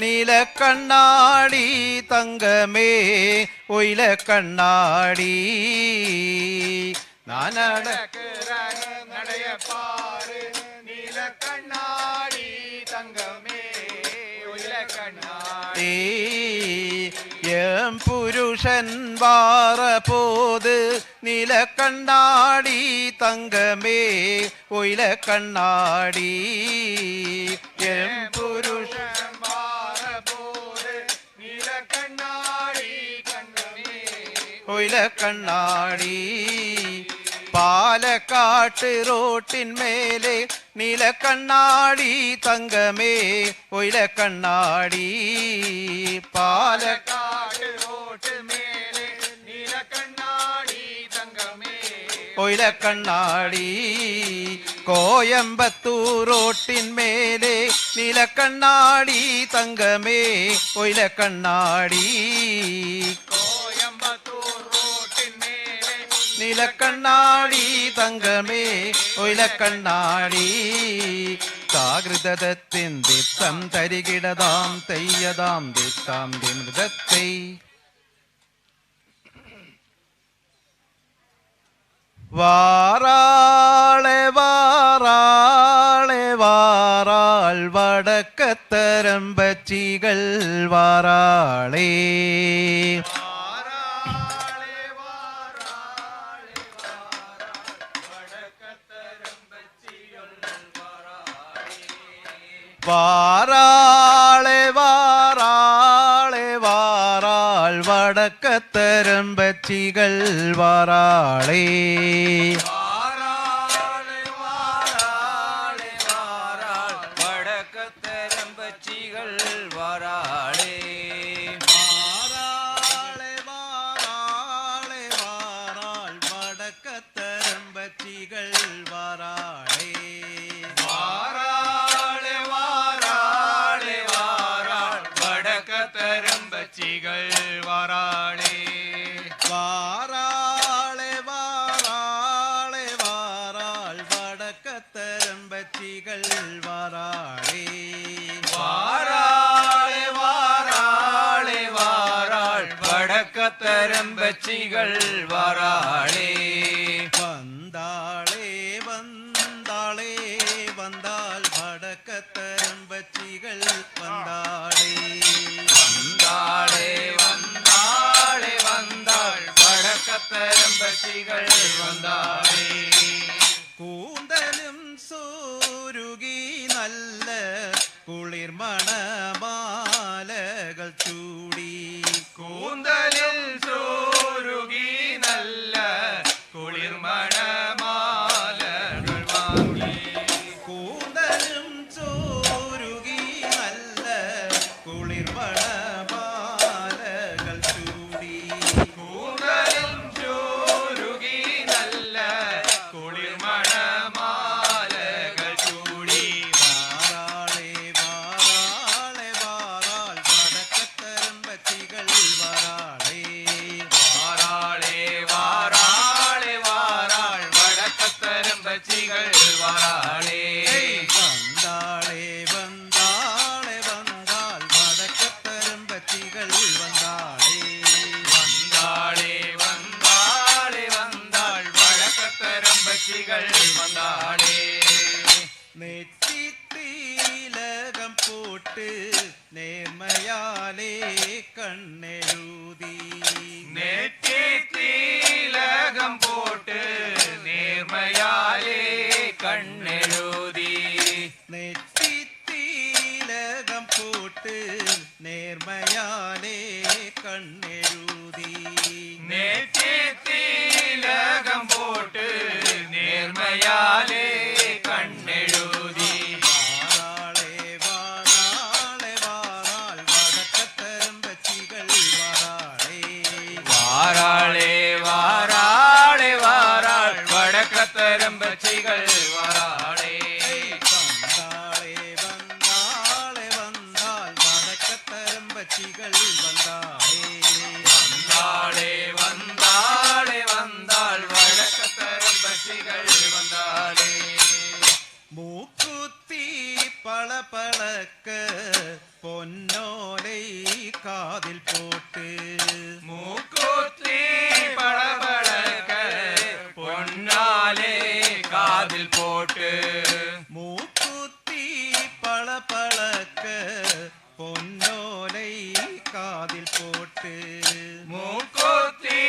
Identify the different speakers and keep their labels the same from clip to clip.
Speaker 1: நீலக்கண்ணாடி தங்கமே ஒயில கண்ணாடி நான் நடக்கிற நடைய பாரு நீலக்கண்ணாடி தங்கமே ஒயில கண்ணாடி எம் புருஷன் வார போது நீலக்கண்ணாடி தங்கமே ஒயில கண்ணாடி எம் புருஷன் வார போது நீலக்கண்ணாடி தங்கமே ஒயில கண்ணாடி പാലക്കാട്ട് റോട്ടിന്മേലെ നീലക്കണ്ണാടി തങ്കമേ ഒയില കണ്ണാടി പാലക്കാട്ട് റോട്ടിന്മേലെ നീലക്കണ്ണാടി തങ്കമേ ഒയില കണ്ണാടി കോയമ്പത്തൂർ റോട്ടിന്മേലെ നീലക്കണ്ണാടി തങ്കമേ ഒയില കണ്ണാടി നീലക്കണ്ണാടി തങ്കമേ ഒയിലക്കണ്ണാടി താകൃതത്തിൻ ദിത്തം തരികിടതാം തെയ്യതാം ദിത്താം ദിമൃതത്തെ വാറാളെ വാറാളെ വാറാൾ വടക്കത്തരമ്പച്ചികൾ വാറാളേ വാറാളെ വാറാളെ വാറാൾ വടക്കത്തരമ്പച്ചികൾ വാറാളേ വാറാളെ വാറാളെ വാറാൾ വടക്കത്തരമ്പച്ചികൾ വാറാളേ വാറാളെ വാറാളെ വാറാൾ വടക്കത്തരമ്പച്ചികൾ വാറാളേ വാറാളേ വാറാളെ വാറാളെ വാറാൾ വടക്കത്തരമ്പച്ചികൾ വാറാളേ വാറാളെ വാറാളെ വാറാൾ വടക്കത്തരമ്പച്ചികൾ വാറാളേ വന്താളേ വന്താളേ വന്താൾ വടക്കത്തരമ്പച്ചികൾ വന്താളേ വന്താളേ വന്താൾ വടക്കത്തരമ്പച്ചികൾ വന്താളേ കൂന്തലും സൂരുകി നല്ല കുളിർമണമാലകൾ ചൂടി കൂന്തലും സൂരുകി നല്ല കുളിർമണമാലകൾ വാങ്ങി കൂന്തലും സൂരുകി നല്ല കുളിർമണ നെറ്റിത്തിലകം പോട്ട് നേർമയാലേ കണ്ണെഴുതി നെറ്റിത്തിലകം പോട്ട് നേർമയാലേ കണ്ണെഴുതി നെറ്റിത്തിലകം പോട്ട് നേർമയാലേ കണ്ണെഴുതി നെറ്റിത്തിലകം പോട്ട് നേർമയാലേ കണ്ണെഴുതി വാറാളെ വാറാളെ വാറാൾ വടക്കത്തരമ്പച്ചികൾ വാറാളേ വാറാളെ വാറാളെ വാറാൾ വടക്കത്തരമ്പച്ചികൾ വാറാളേ വന്താളെ വന്താളെ വന്താൾ വടക്കത്തരമ്പച്ചികൾ വന്താളേ വന്താളെ വന്താളെ വന്താൾ വടക്കത്തരമ്പച്ചികൾ വന്താളേ മൂക്കുത്തി പളപളക്ക്
Speaker 2: പൊന്നോലൈ കാതിൽ പോട്ട്
Speaker 1: മൂക്കുത്തി പളപളക്ക പൊന്നാലെ കാതിൽ പോട്ട്
Speaker 2: മൂക്കുത്തി പളപളക്ക പൊന്നോലൈ കാതിൽ പോട്ട്
Speaker 1: മൂക്കുത്തി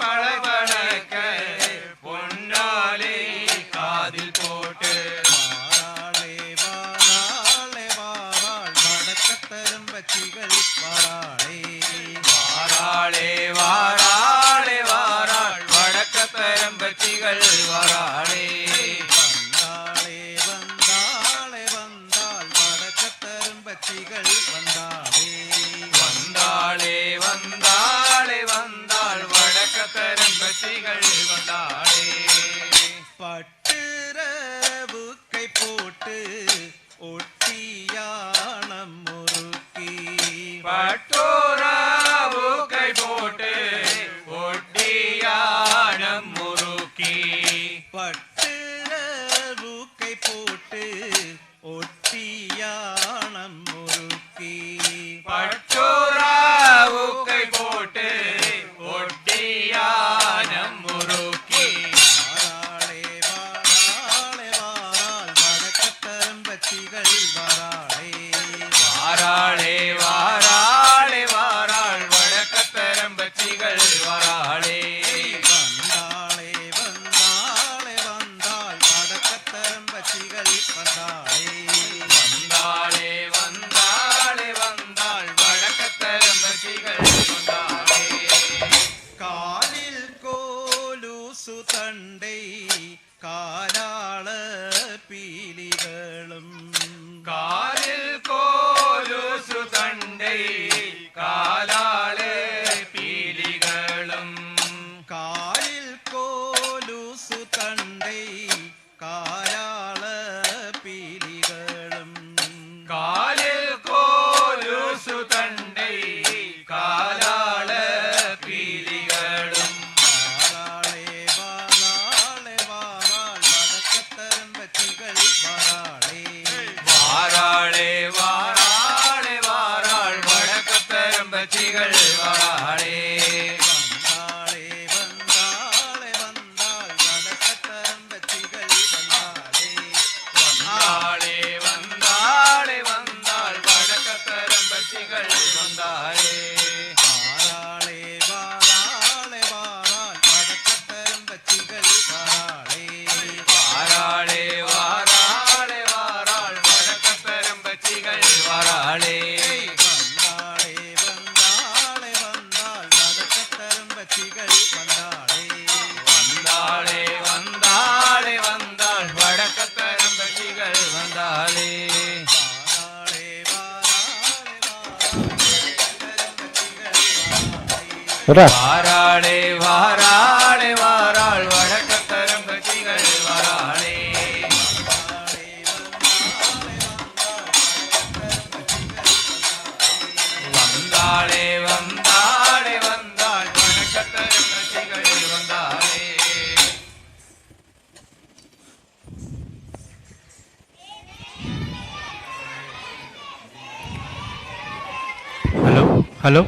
Speaker 1: പളപളക്ക പൊന്നാലെ കാതിൽ പോട്ട്
Speaker 2: വാരാളെ വാരാളെ വാരാൾ വടക്കത്തരം വച്ചികൾ വാരാളെ
Speaker 1: വാരാളെ വാരാളെ വാരാൾ വടക്കത്തരം വച്ചികൾ വാരാളെ
Speaker 2: വന്നാളെ വന്നാളെ വന്നാൾ വടക്കത്തരം വച്ചികൾ വന്നാളെ
Speaker 1: വന്നാളെ വന്നാളെ വന്നാൾ വടക്കത്തരം വച്ചികൾ വന്നാളെ
Speaker 2: പട്ടുരവു കൈ പോട്ട് ഒട്ടിയാണം മുറുക്കി
Speaker 1: പട്ടോറാവു കൈ പോട്ട് ഒട്ടിയാണം മുറുക്കി
Speaker 2: പട്ടുരവു കൈ പോട്ട് ഒട്ടിയാണം മുറുക്കി
Speaker 1: പട്ടോറാവു കൈ പോട്ട് ഒട്ടിയാനം മുറുക്കി
Speaker 2: വാരാളെ വാരാളെ വാരാൾ വടക്കത്തരം വച്ചികൾ വാരാളെ
Speaker 1: വാരാളെ വാരാളെ വാരാൾ വടക്കത്തരം വച്ചികൾ വാരാളെ
Speaker 2: വന്നാളെ വന്നാളെ വന്നാൾ വടക്കത്തരം വച്ചികൾ വന്നാളെ
Speaker 1: വന്നാളെ വന്നാളെ വന്നാൾ വടക്കത്തരം വച്ചികൾ വന്നാളെ
Speaker 2: കാലിൽ കോലൂസു തണ്ടൈ കാലാള പീലികളും
Speaker 1: കാലിൽ കോലുസു തണ്ടൈ കാലാളെ പീലികളും
Speaker 2: കാലിൽ കോലൂസു തണ്ടൈ കാലാള പീലികളും
Speaker 1: കാലിൽ കോലുസു തണ്ടൈ കാലാളെ പീലികളും
Speaker 2: വാരാളെ വാരാളെ വാരാൾ വടക്കത്തരം വച്ചികൾ വാരാളെ
Speaker 1: വാരാളെ വാരാളെ വാരാൾ വടക്കത്തരം വച്ചികൾ വാരാളെ
Speaker 2: വന്നാളെ വന്നാളെ വന്നാൾ വടക്കത്തരം വച്ചികൾ വന്നാളെ
Speaker 1: വന്നാളെ വന്നാളെ വന്നാൾ വടക്കത്തരം വച്ചികൾ വന്നാളെ
Speaker 2: വാരാളെ വാരാളെ വാരാൾ വടക്കത്തരം വച്ചികൾ വാരാളെ
Speaker 1: വാരാളെ വാരാളെ വാരാൾ വടക്കത്തരം വച്ചികൾ വാരാളെ
Speaker 2: വന്നാളെ വന്നാളെ വന്നാൾ വടക്കത്തരം വച്ചികൾ വന്നാളെ
Speaker 1: വന്നാളെ വന്നാളെ വന്നാൾ വടക്കത്തരം വച്ചികൾ വന്നാളെ
Speaker 2: വാരാളെ വാരാളെ വാരാൾ വടക്കത്തരം വച്ചികൾ വാരാളെ
Speaker 1: വന്നാളെ വന്നാളെ വന്നാൾ വടക്കത്തരം വച്ചികൾ വന്നാളെ
Speaker 3: ഹലോ ഹലോ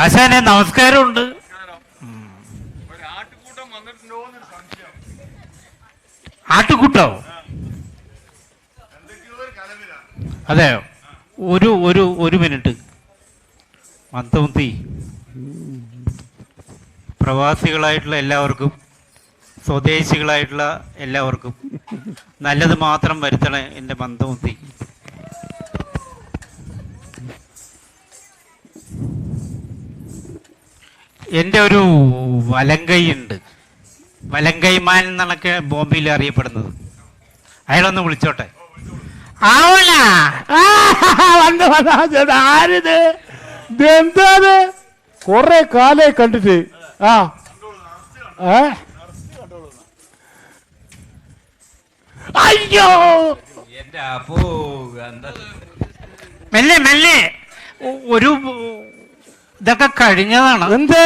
Speaker 3: ആശാനെ നമസ്കാരമുണ്ട്. ആട്ടുകൂട്ടോ? അതെ, ഒരു മിനിറ്റ്. മന്ദമുത്തി, പ്രവാസികളായിട്ടുള്ള എല്ലാവർക്കും സ്വദേശികളായിട്ടുള്ള എല്ലാവർക്കും നല്ലത് മാത്രം വരുത്തണേ എൻ്റെ മന്ദമുത്തി. എൻ്റെ ഒരു വലങ്കൈ ഉണ്ട്, വലങ്കൈമാൻ എന്നൊക്കെ ബോംബെയിൽ അറിയപ്പെടുന്നത്. അയാളൊന്ന് വിളിച്ചോട്ടെ.
Speaker 4: ആരിത്? എന്താത്? കൊറേ കാലേ കണ്ടിട്ട്. ആ അയ്യോ,
Speaker 1: എന്റെ അപ്പോ
Speaker 3: മെല്ലെ മെല്ലെ, ഒരു ഇതൊക്കെ കഴിഞ്ഞതാണ്.
Speaker 4: എന്ത്?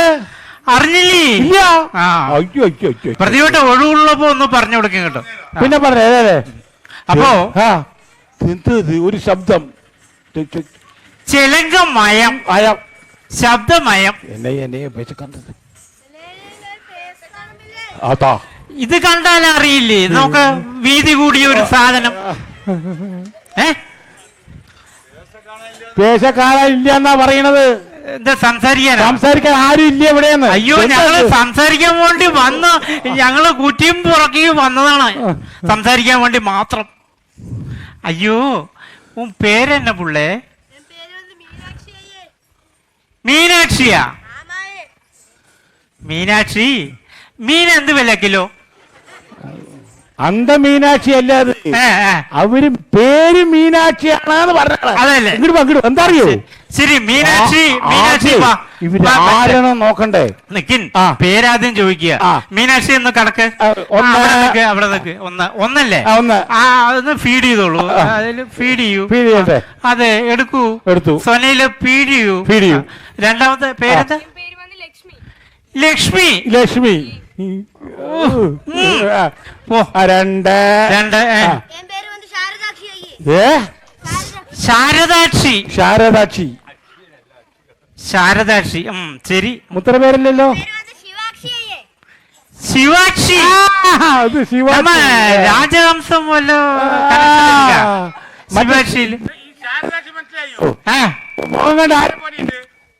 Speaker 3: അറിഞ്ഞില്ലേ?
Speaker 4: ഇല്ല.
Speaker 3: ആ.
Speaker 4: അയ്യോ അയ്യോ അയ്യോ.
Speaker 3: പ്രതിയോട്ട് ഒഴിവുള്ളപ്പോ ഒന്ന് പറഞ്ഞു കൊടുക്കും കേട്ടോ.
Speaker 4: പിന്നെ പറഞ്ഞേ
Speaker 3: അപ്പോ
Speaker 4: എന്തത് ഒരു ശബ്ദം
Speaker 3: ചിലങ്കമയം
Speaker 4: അയം
Speaker 3: ശബ്ദമയം.
Speaker 4: എന്നെ കണ്ടത് അതാ
Speaker 3: ഇത് കണ്ടാൽ അറിയില്ലേ? നമുക്ക് വീതി കൂടിയ ഒരു സാധനം.
Speaker 4: പേശ കാണാനില്ല എന്നാ പറയണത്.
Speaker 3: എന്താ
Speaker 4: സംസാരിക്കാൻ ആരും ഇല്ല എവിടെയെന്ന്.
Speaker 3: അയ്യോ, ഞങ്ങള് സംസാരിക്കാൻ വേണ്ടി വന്ന് ഞങ്ങള് കുറ്റിയും പുറക്കുകയും വന്നതാണ്, സംസാരിക്കാൻ വേണ്ടി മാത്രം. അയ്യോ, പേരെന്നെ പുള്ളേ? മീനാക്ഷിയാ? മീനാക്ഷി, മീൻ എന്ത് വില കിലോ?
Speaker 4: അന്ത മീനാക്ഷി അല്ല അത്. അവര് പേര് മീനാക്ഷിയാണെന്ന് പറഞ്ഞത്.
Speaker 3: അതല്ലേ?
Speaker 4: ഇങ്ങോട്ട് എന്താ അറിയോ?
Speaker 3: ശരി, മീനാക്ഷി. മീനാക്ഷി
Speaker 4: ഇവരാരെയാണോ നോക്കണ്ടേ?
Speaker 3: നിക്കിൻ, പേരാദ്യം ചോദിക്കുക. മീനാക്ഷി ഒന്ന് കടക്ക്, അവിടെ നിക്ക്. ഒന്നല്ലേ? അതൊന്ന് ഫീഡ് ചെയ്തോളൂ. അതില് ഫീഡ് ചെയ്യൂ. അതെ, എടുത്തു. സൊനയില് ഫീഡ് ചെയ്യൂ. രണ്ടാമത്തെ പേരെന്താ? ലക്ഷ്മി. ലക്ഷ്മി. ശാരദാക്ഷി. ശാരദാക്ഷി. ശാരദാക്ഷി. ശരി, മുത്ര പേരല്ലല്ലോ. ശിവാക്ഷി. രാജഹംസം വല്ല ശിവാക്ഷിയിൽ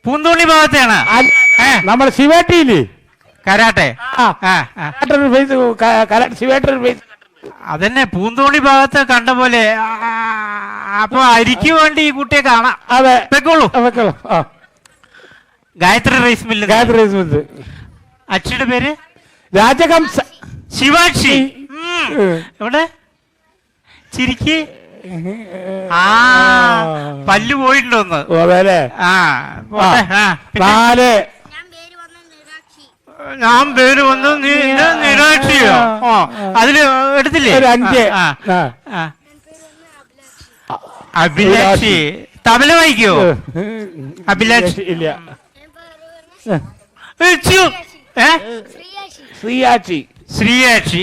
Speaker 3: പൂന്തോണി ഭാഗത്തെയാണ് നമ്മൾ ശിവേട്ടിയില്ലേ? കരാട്ടെ. അതന്നെ, പൂന്തോണി ഭാഗത്ത് കണ്ട പോലെ. അപ്പൊ അരിക്ക് വേണ്ടി ഈ കുട്ടിയെ കാണാം. അതെ, വെക്കോളൂ. Gayathri rice mill. Gayathri rice mill. അച്ഛയുടെ പേര് രാജഹംസ. ശിവാക്ഷി. എവിടെ? ചിരിക്ക്. പല്ല് പോയിട്ടുണ്ടോന്ന്? ഞാൻ പേര് വന്നു. നിരാക്ഷിയോ? അതില് എടുത്തില്ലേ? അഭിലാക്ഷി. തബല വായിക്കോ? അഭിലാക്ഷി. ഇല്ല. ശ്രീയാക്ഷി. ശ്രീയാക്ഷി.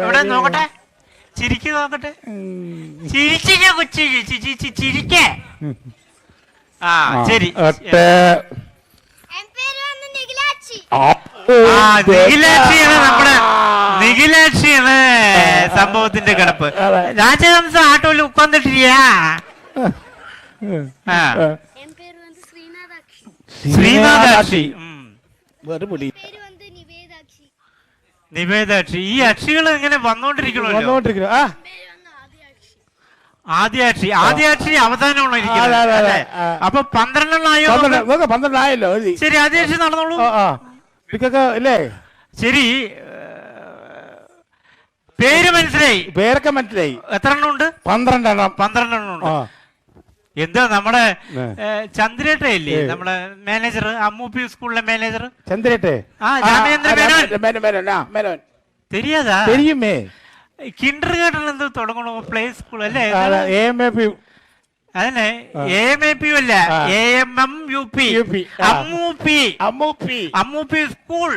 Speaker 3: എവിടെ നോക്കട്ടെ? ചിരിക്ക് നോക്കട്ടെ. ചിരിച്ചില്ല കൊച്ചു, ചിരിക്കേ. ശരി. നിഖിലാക്ഷിയാണ് നമ്മുടെ നിഖിലാക്ഷിയാണ് സംഭവത്തിന്റെ കിടപ്പ്. രാജഹംസ ആട്ടോയിൽ ഉക്കൊന്നിട്ടില്ല. ശ്രീനാഥാക്ഷി. നിവേദാക്ഷി. ഈ അക്ഷികൾ ഇങ്ങനെ വന്നോണ്ടിരിക്കണല്ലോ. ആദ്യാക്ഷി. ആദ്യാക്ഷി അവസാനമാണോ ഇരിക്കുന്നത്? അപ്പൊ 12 ആയല്ലോ. ശരി, ആദ്യാക്ഷി നടന്നോളൂ. അല്ലേ? ശരി, പേര് മനസ്സിലായി. പേരൊക്കെ മനസ്സിലായി. എത്ര എണ്ണം ഉണ്ട്? 12 എണ്ണം ഉണ്ട്. എന്താ നമ്മുടെ ചന്ദ്രേട്ടയില്ലേ, നമ്മുടെ മാനേജർ, അമ്മൂപ്പി സ്കൂളിലെ മാനേജർ ചന്ദ്രേട്ടേ? തെരിയാതാ? തെരിയുമേ. കിൻഡർ ഗാർഡൻ എന്ത് തുടങ്ങണോ? പ്ലേ സ്കൂൾ അല്ലേ? അതന്നെ, AMAP അല്ല, AMMUP. അമ്മൂപ്പി സ്കൂൾ.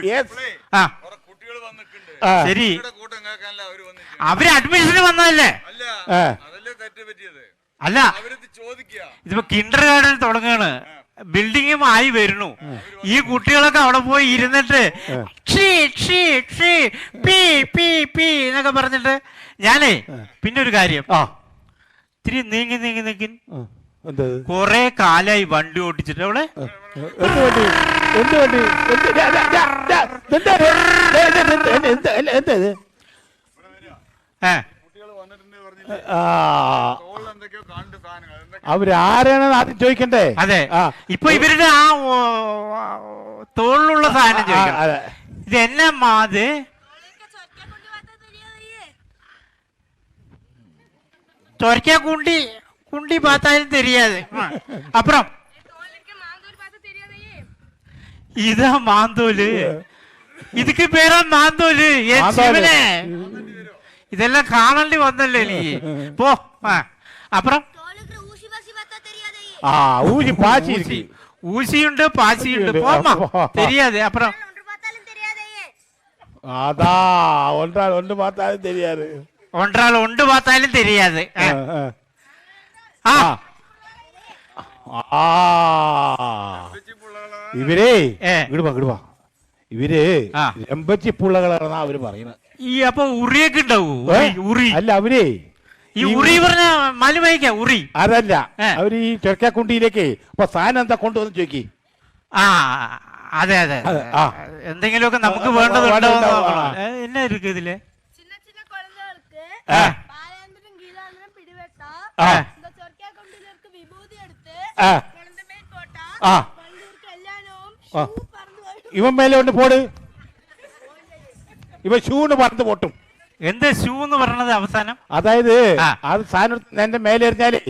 Speaker 3: ശരി, അവര് അഡ്മിഷന് വന്നതല്ലേ? അല്ല, ഇതിപ്പോ കിൻഡർ ഗാർഡൻ തുടങ്ങാണ്, ബിൽഡിങ്ങും ആയി വരുന്നു. ഈ കുട്ടികളൊക്കെ അവിടെ പോയി ഇരുന്നിട്ട് എന്നൊക്കെ പറഞ്ഞിട്ട് ഞാനേ പിന്നെ ഒരു കാര്യം, ഇത്തിരി നീങ്ങി കൊറേ കാലായി വണ്ടി ഓടിച്ചിട്ട് അവിടെ
Speaker 4: അവരാരാണെന്ന് ആദ്യം ചോദിക്കണ്ടേ? അതെ,
Speaker 3: ഇപ്പൊ ഇവരുടെ ആ തോളിലുള്ള സാധനം ചോദിക്കണം. ഇത് എന്നാ മാത്? ചൊരക്കാ കുണ്ടി പാത്താലും தெரியாது. അപ്പുറം ഇതാ മാന്തോല്. ഇതൊക്കെ പേരാ മാന്തോല്. ഇതെല്ലാം കാണേണ്ടി വന്നല്ലേ നീ? പോ. അപ്പുറം
Speaker 4: ആ ഊരി പാച്ചി ഇരിക്ക്.
Speaker 3: ஊசியுண்டு பாசியுண்டு போமா தெரியாது அப்புறம்
Speaker 4: அதான் ஒன்றால் ஒன்று பார்த்தாலும் தெரியாது.
Speaker 3: ஒன்றால் ஒன்று பார்த்தாலும் தெரியாது.
Speaker 4: ഇവരേ ഇടുവാ ഇവര് എമ്പച്ചി പുള്ളകളാണെന്നാ അവര് പറയുന്നത്.
Speaker 3: ഈ അപ്പൊ ഉറിയൊക്കെ ഉണ്ടാവൂ? ഉറി
Speaker 4: അല്ല അവരേ
Speaker 3: ഈ ഉറി പറഞ്ഞ മലുമൈക്ക ഉറി
Speaker 4: അതല്ല, അവര് ഈ ചെറുക്കാക്കുണ്ടിയിലേക്ക് അപ്പൊ സാധനം എന്താ കൊണ്ടുവന്ന് ചോദിക്കി.
Speaker 3: ആ അതെ അതെ എന്തെങ്കിലുമൊക്കെ നമുക്ക് വേണ്ടതുണ്ടോ എന്നാ ഇருக்கு ഇതില്?
Speaker 4: ഇവൻ മേലെ കൊണ്ട് പോട്, ഇവ ഷൂന്ന് പറന്ന് പൊട്ടും.
Speaker 3: എന്ത് ഷൂ എന്ന് പറഞ്ഞത് അവസാനം?
Speaker 4: അതായത് അത് സാധനം നിന്റെ മേലെ എറിഞ്ഞാലേ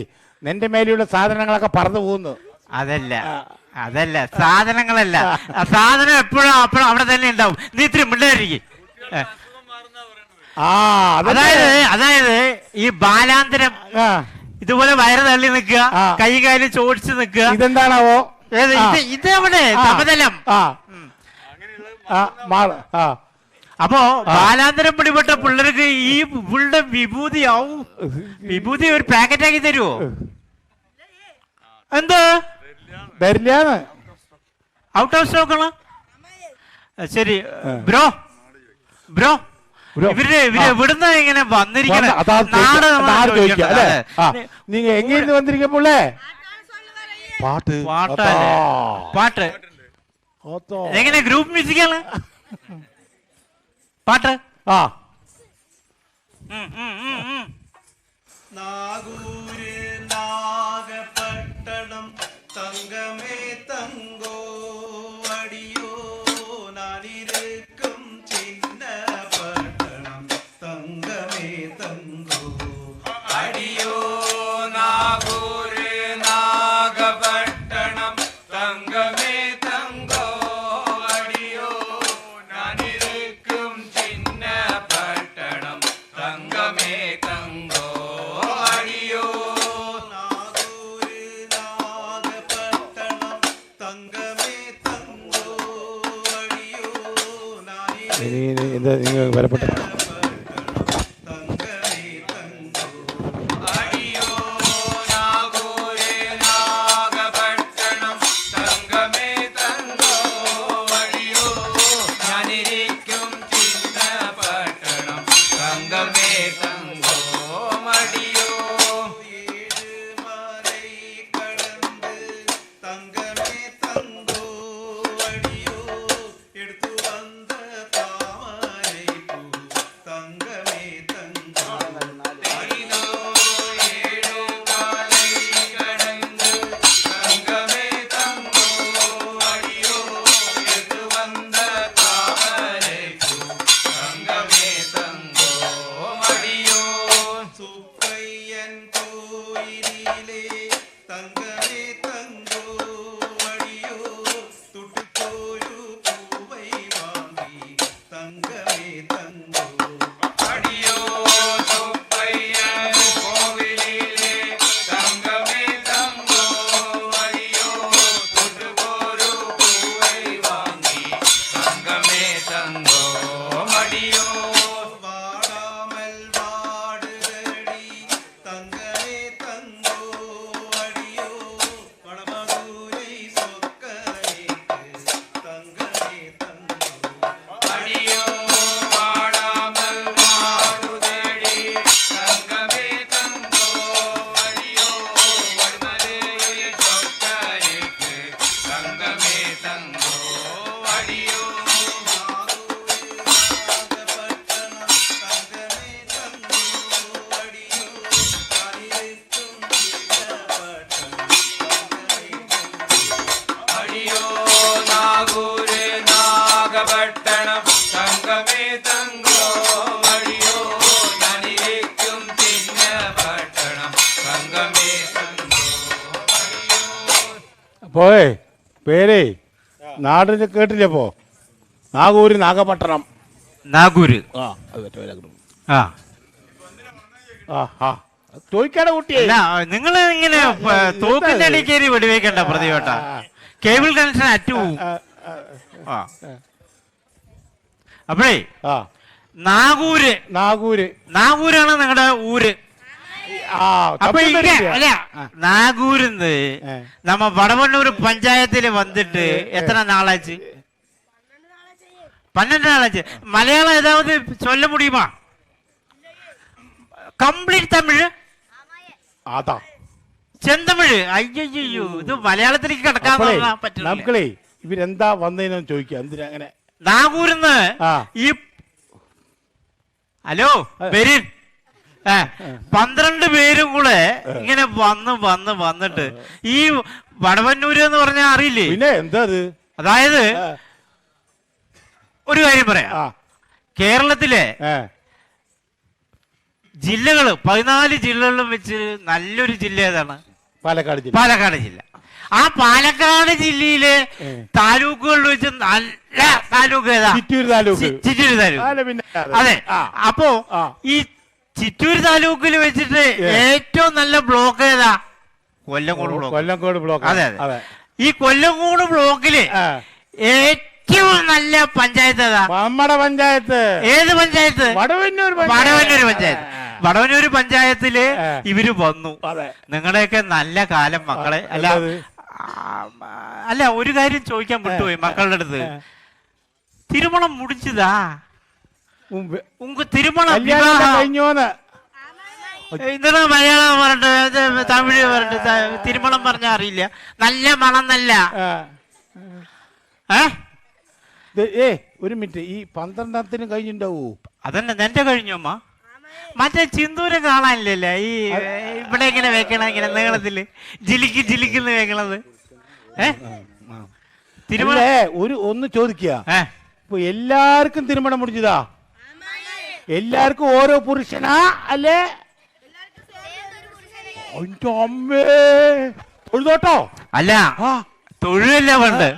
Speaker 4: നിന്റെ മേലെയുള്ള സാധനങ്ങളൊക്കെ പറന്നു പോകുന്നു.
Speaker 3: അതല്ല അതല്ല സാധനങ്ങളല്ല, സാധനം എപ്പോഴും അപ്പോഴും അവിടെ തന്നെ ഉണ്ടാവും. നീ ഇത്തിരി മിണ്ടായിരിക്കും. അതായത് ഈ ബാലാന്തരം ഇതുപോലെ വയറ് തള്ളി നിൽക്കുക, കൈ കാലിൽ ചോടിച്ച് നിൽക്കുക.
Speaker 4: ഇതെന്താണാവോ?
Speaker 3: ഇതെവിടെ സമതലം? അപ്പോ ബാലാന്തരം പിടിപെട്ട പിള്ളേർക്ക് ഈ പുള്ളുടെ വിഭൂതിയാവും. വിഭൂതി ഒരു പാക്കറ്റ് ആക്കി തരുവോ? എന്ത് ഔട്ട് ഓഫ് സ്റ്റോക്ക് ആണ്? ശരി ബ്രോ ബ്രോ ഇവര് ഇവിടുന്ന് ഇങ്ങനെ വന്നിരിക്കണ നാട്
Speaker 4: നീங்க എങ്ങ இருந்து வந்திருக்க புள்ள? പാട്ട്
Speaker 3: പാട്ട് എങ്ങനെ ഗ്രൂപ്പ് മ്യൂസിക്കാണ് പാട്ട്?
Speaker 2: നാഗൂര് നാഗപട്ടണം തങ്കമേ തങ്കോ അടിയോ നാനിരുക്കും ചിന്ന പട്ടണം തങ്കമേ തങ്കോ
Speaker 1: അടിയോ നാഗൂര് നാഗപട്ടണം തങ്കമേ തങ്കോ അടിയോ ഞാനിരിക്കും ചിന്ന പട്ടണം തങ്കമേ തങ്കോ അടിയോ
Speaker 2: നാഗൂര് നാഗപട്ടണം തങ്കമേ തങ്കോ അടിയോ
Speaker 4: നിങ്ങൾ വരപ്പെട്ട പോയേ പേരേ നാടിന് കേട്ടില്ലപ്പോ നാഗൂര് നാഗപട്ടണം
Speaker 3: നാഗൂര്
Speaker 4: ചോദിക്കാടെ കുട്ടിയെ.
Speaker 3: അല്ല നിങ്ങൾ ഇങ്ങനെ തോക്കിന്റെ അടിയിൽ കയറി വെടിവെക്കണ്ട പ്രതിവേട്ട. കേബിൾ കണക്ഷൻ അറ്റു പോവും. അപ്പോഴേ നാഗൂരാണ് നിങ്ങളുടെ ഊര്. അപ്പൊ അല്ല നാഗൂരിന്ന് നമ്മ വടവണ്ണൂർ പഞ്ചായത്തില് വന്നിട്ട് എത്ര നാളാച്ച്? 12 നാളാச்சு. മലയാളം ഏതാവത് ചൊല്ല മുടിയുമാ? കംപ്ലീറ്റ് തമിഴ്, ചെന്തമിഴ്. അയ്യോ, ഇത് മലയാളത്തിലേക്ക് കിടക്കാൻ പറ്റില്ല.
Speaker 4: ഇവരെന്താ വന്നതെന്ന് ചോദിക്കുക. എന്തിനാ അങ്ങനെ
Speaker 3: നാഗൂരിന്ന് ഈ ഹലോ പെരിൻ 12 പേരും കൂടെ ഇങ്ങനെ വന്നിട്ട് ഈ വടവന്നൂര് എന്ന് പറഞ്ഞാൽ അറിയില്ലേ?
Speaker 4: പിന്നെ എന്താ
Speaker 3: അതായത് ഒരു കാര്യം പറയാം. കേരളത്തിലെ ജില്ലകള് 14 ജില്ലകളിലും വെച്ച് നല്ലൊരു ജില്ല ഏതാണ്? പാലക്കാട് ജില്ല. ആ പാലക്കാട് ജില്ലയിലെ താലൂക്കുകളിൽ വെച്ച് നല്ല താലൂക്ക് ഏതാ? ചിറ്റൂർ താലൂക്ക്. അതെ. അപ്പോ ഈ ചിറ്റൂർ താലൂക്കിൽ വെച്ചിട്ട് ഏറ്റവും നല്ല ബ്ലോക്ക് ഏതാ? കൊല്ലങ്കോട് ബ്ലോക്ക്. അതെ അതെ. ഈ കൊല്ലങ്കോട് ബ്ലോക്കില് ഏറ്റവും നല്ല പഞ്ചായത്ത് ഏതാ? നമ്മുടെ പഞ്ചായത്ത്. ഏത് പഞ്ചായത്ത്? വടവന്നൂർ പഞ്ചായത്ത്. വടവന്നൂർ പഞ്ചായത്തില് ഇവര് വന്നു. നിങ്ങളുടെയൊക്കെ നല്ല കാലം മക്കളെ. അല്ല ഒരു കാര്യം ചോദിക്കാൻ വിട്ടുപോയി മക്കളുടെ അടുത്ത്. തിരുമണം മുടിച്ചതാ? തിരുമണം ഇന്നലെ മലയാളം പറഞ്ഞിട്ട് തമിഴ് പറഞ്ഞിട്ട് തിരുമണം പറഞ്ഞ അറിയില്ല. നല്ല മണം നല്ല.
Speaker 4: ഒരു മിനിറ്റ്, ഈ 12ത്തിന് കഴിഞ്ഞിണ്ടാവൂ?
Speaker 3: അതന്നെ നിന്റെ കഴിഞ്ഞു അമ്മ. മറ്റേ ചിന്തൂരെ കാണാനില്ലല്ലേ ഈ ഇവിടെ ഇങ്ങനെ വെക്കണ ഇങ്ങനെ നീളത്തില് ജിലിക്കുന്ന വെക്കണത്?
Speaker 4: തിരുമണ ഒന്ന് ചോദിക്കുക. ഇപ്പൊ എല്ലാവർക്കും തിരുമണം മുടിച്ചതാ? എല്ലാവർക്കും ഓരോ പുരുഷനാ അല്ലേ? അമ്മേ തൊഴുതോട്ടോ? അല്ല
Speaker 3: തൊഴിലല്ല പണ്ട്.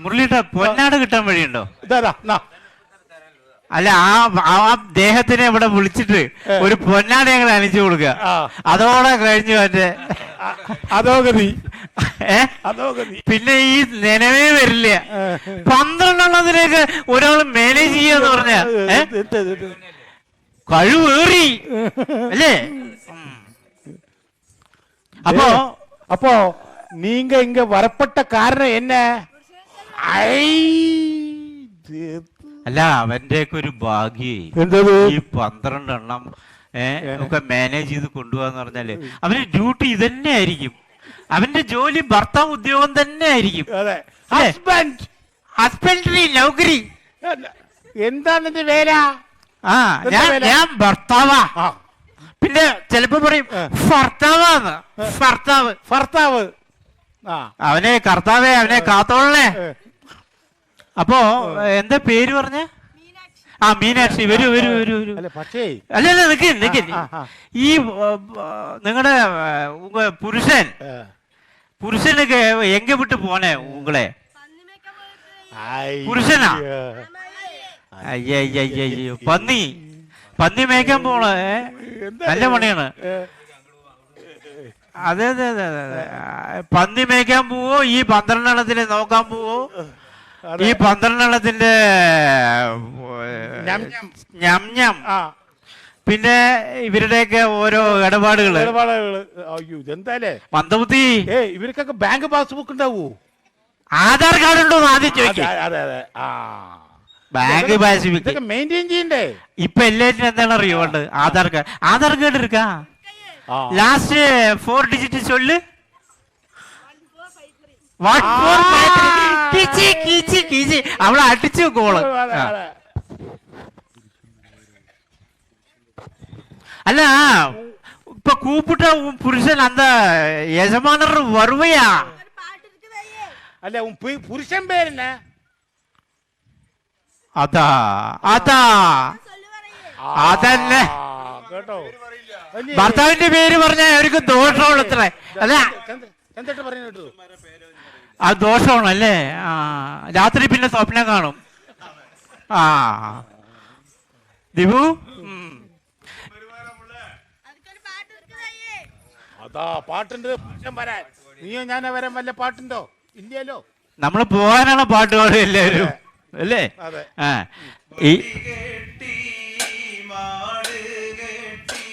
Speaker 3: മുരളിയുടെ പൊന്നാട് കിട്ടാൻ വഴിയുണ്ടോ? അല്ല ആ ദേഹത്തിനെ ഇവിടെ വിളിച്ചിട്ട് ഒരു പൊന്നാട് ഞങ്ങൾ അണിച്ചു കൊടുക്കുക. അതോടെ കഴിഞ്ഞു മറ്റേ
Speaker 4: അധോഗതി.
Speaker 3: പിന്നെ ഈ നിലവേ വരില്ല. 12 ഒരാൾ മാനേജ് ചെയ്യാന്ന് പറഞ്ഞ കഴിവേറി അല്ലേ?
Speaker 4: അപ്പോ നീങ്ക ഇങ്ങ വരപ്പെട്ട കാരണം എന്നെ
Speaker 3: അല്ല അവന്റെ ഒക്കെ ഒരു ഭാഗ്യേ. ഈ 12 ഒക്കെ മാനേജ് ചെയ്ത് കൊണ്ടുപോകാന്ന് പറഞ്ഞാല് അവന്റെ ഡ്യൂട്ടി ഇതന്നെ ആയിരിക്കും. അവന്റെ ജോലി ഭർത്താവ് ഉദ്യോഗം തന്നെ ആയിരിക്കും. ഹസ്ബൻഡ് നൗകരി.
Speaker 4: എന്താണ് എന്റെ വേല?
Speaker 3: ഞാൻ ഭർത്താവാ. പിന്നെ ചിലപ്പോ പറയും ഭർത്താവാന്ന്. ഭർത്താവ് അവനെ കർത്താവേ അവനെ കാത്തോളേ. അപ്പോ എന്താ പേര് പറഞ്ഞ? മീനാക്ഷി. വരൂ. അല്ല നിക്ക്. ഈ നിങ്ങളുടെ പുരുഷനൊക്കെ എങ്ക വിട്ട് പോണേ ഉങ്ങളെ? പുരുഷനാ? അയ്യോ പന്നി മേയ്ക്കാൻ പോണ നല്ല പണിയാണ്. അതെ. പന്നി മേയ്ക്കാൻ പോവോ? ഈ 12 നോക്കാൻ പോവോ? ഈ 12 ഞം പിന്നെ ഇവരുടെയൊക്കെ ഓരോ ഇടപാടുകള്. മന്ദബുദ്ധി.
Speaker 4: ഇവർക്കൊക്കെ ബാങ്ക് പാസ്ബുക്ക് ഉണ്ടാവൂ?
Speaker 3: ആധാർ കാർഡ് ഉണ്ടോ ആദ്യം ചോദിക്കാം. ബാങ്ക് പാസ്ബുക്ക്
Speaker 4: മെയിൻറ്റെയിൻ ചെയ്യണ്ടേ?
Speaker 3: ഇപ്പൊ എല്ലാറ്റിനും എന്താണ് അറിയോ? ആധാർ കാർഡ് എടുക്കാ. ലാസ്റ്റ് 4 ഡിജിറ്റ് ചൊല്ല്. അവളെ അടിച്ചു കോള്. അല്ല ഇപ്പൊ കൂപ്പിട്ട പുരുഷൻ അന്ത യജമാനർ വരുവയാ?
Speaker 4: അല്ല പുരുഷൻ പേരെന്ന?
Speaker 3: അതന്നെ
Speaker 4: കേട്ടോ.
Speaker 3: ഭർത്താവിന്റെ പേര് പറഞ്ഞാൽ അവർക്ക് ദോഷമുള്ള അത്ര. അല്ല ആ ദോഷമാണ് അല്ലേ? രാത്രി പിന്നെ സ്വപ്നം കാണും. ദിബു
Speaker 4: അതാ പാട്ടുണ്ട് പുരുഷൻ വരാൻ. നീയോ ഞാനോ വരാൻ വല്ല പാട്ടുണ്ടോ? ഇല്ലല്ലോ.
Speaker 3: നമ്മൾ പോകാനാണ് പാട്ട് പാടുക എല്ലാവരും അല്ലേ?
Speaker 4: അതെ.
Speaker 3: ആ ഈ
Speaker 2: കെട്ടി മാട് കെട്ടി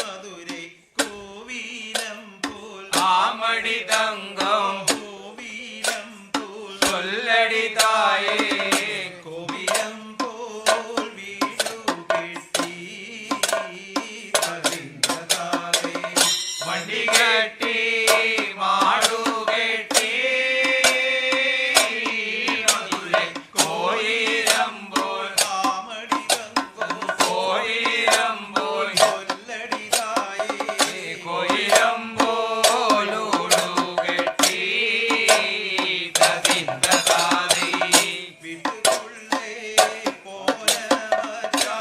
Speaker 2: മധുരൈ കോവിലം പോൽ
Speaker 1: ആമടി തങ്കം
Speaker 2: കോവിലം പോൽ
Speaker 1: ചൊല്ലടി തായേ
Speaker 2: കോവിലം പോൽ വീടു കെട്ടി തരിന്തതാവേ
Speaker 1: വണ്ടി കെട്ടി മാടു കെട്ടി മധുരൈ കോയിലമ്പോൾ
Speaker 2: ആമടി തങ്കോ
Speaker 1: കോയിലമ്പോൾ
Speaker 2: കൊല്ലടിതായേ
Speaker 1: കോയിലമ്പോലൂടു കെട്ടി തതിന്തതാതേ
Speaker 2: വീട്ടുകൊള്ളേ പോന മച്ചാ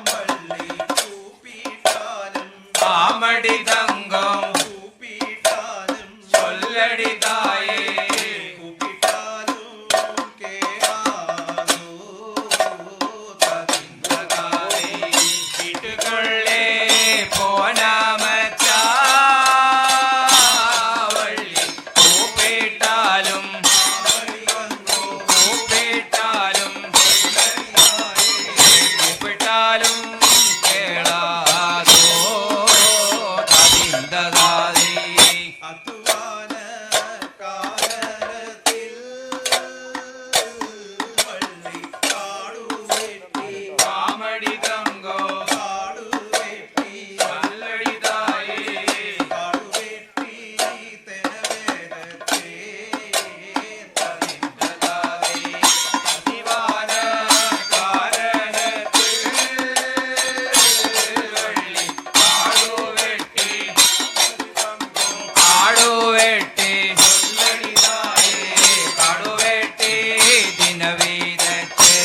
Speaker 2: വള്ളി കൂപ്പിട്ടാലും
Speaker 1: ആമടി തങ്കം
Speaker 2: കൂപ്പിട്ടാലും
Speaker 1: ചൊല്ലടി തായേ
Speaker 2: കൂപ്പിട്ടാലും കേളാതോ തതിന്തതാവേ
Speaker 1: വീട്ടുകൊള്ളേ പോനാമച്ചാ വള്ളി കൂപ്പിട്ടാലും കൂപ്പിട്ടാലും കൂപ്പിട്ടാലും കേളാതോ തതിന്തതാതേ
Speaker 2: അധ്വാന കാലത്തിൽ വള്ളി കാടുവെട്ടി
Speaker 1: ആമടി തങ്കം
Speaker 2: കാടുവെട്ടി
Speaker 1: ചൊല്ലടി തായേ
Speaker 2: കാടുവെട്ടി തെനവേദത്തെ
Speaker 1: തതിന്തതാതേ അതിവാന കാരണത്തിൽ വള്ളി കാടുവെട്ടി കാടുവെട്ടി കാടുവെട്ടി ദിനവീതത്തെ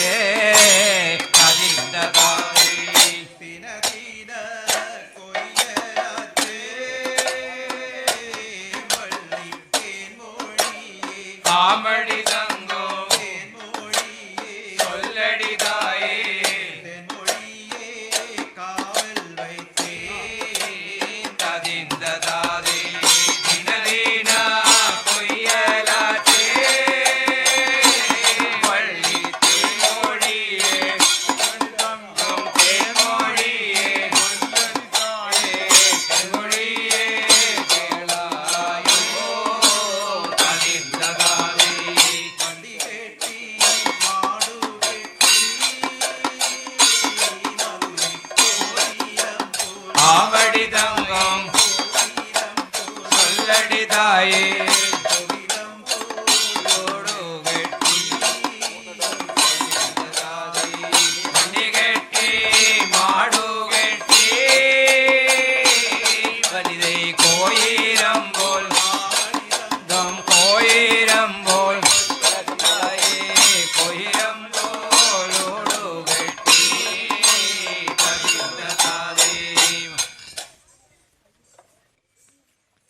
Speaker 1: അതിന്തതാതേ
Speaker 2: തിന തിന കൊയ്യലാറ്റേ വള്ളി തേൻമൊഴിയേ
Speaker 1: ആമടി തങ്കോ
Speaker 2: തേൻമൊഴിയേ
Speaker 1: ചൊല്ലടി തായേ
Speaker 2: തെൻമൊഴിയേ കാവൽ വൈത്തേ
Speaker 1: തതിന്തതാതേ ദിനദീന കൊയ്യലാറ്റേ വള്ളി തേമൊഴിയേ തങ്കം തേമൊഴിയേ തേമൊഴിയേ കേളായോ തതിന്തതാതേ
Speaker 2: വണ്ടി കെട്ടി മാടു കെട്ടി മധുരൈ കോയിലം പോൽ
Speaker 1: ആവടി തങ്കം
Speaker 2: കോയിലം പോൽ
Speaker 1: ചൊല്ലടി തായേ
Speaker 2: കോയിലം പോലോടു
Speaker 1: കെട്ടി വണ്ടി കെട്ടി മാടു കെട്ടി വനിതൈ കോയിരമ്പോൾ ദം കോയിരമ്പോൾ കോയിരമ്പോലോടു കെട്ടി തതിന്തതാതേ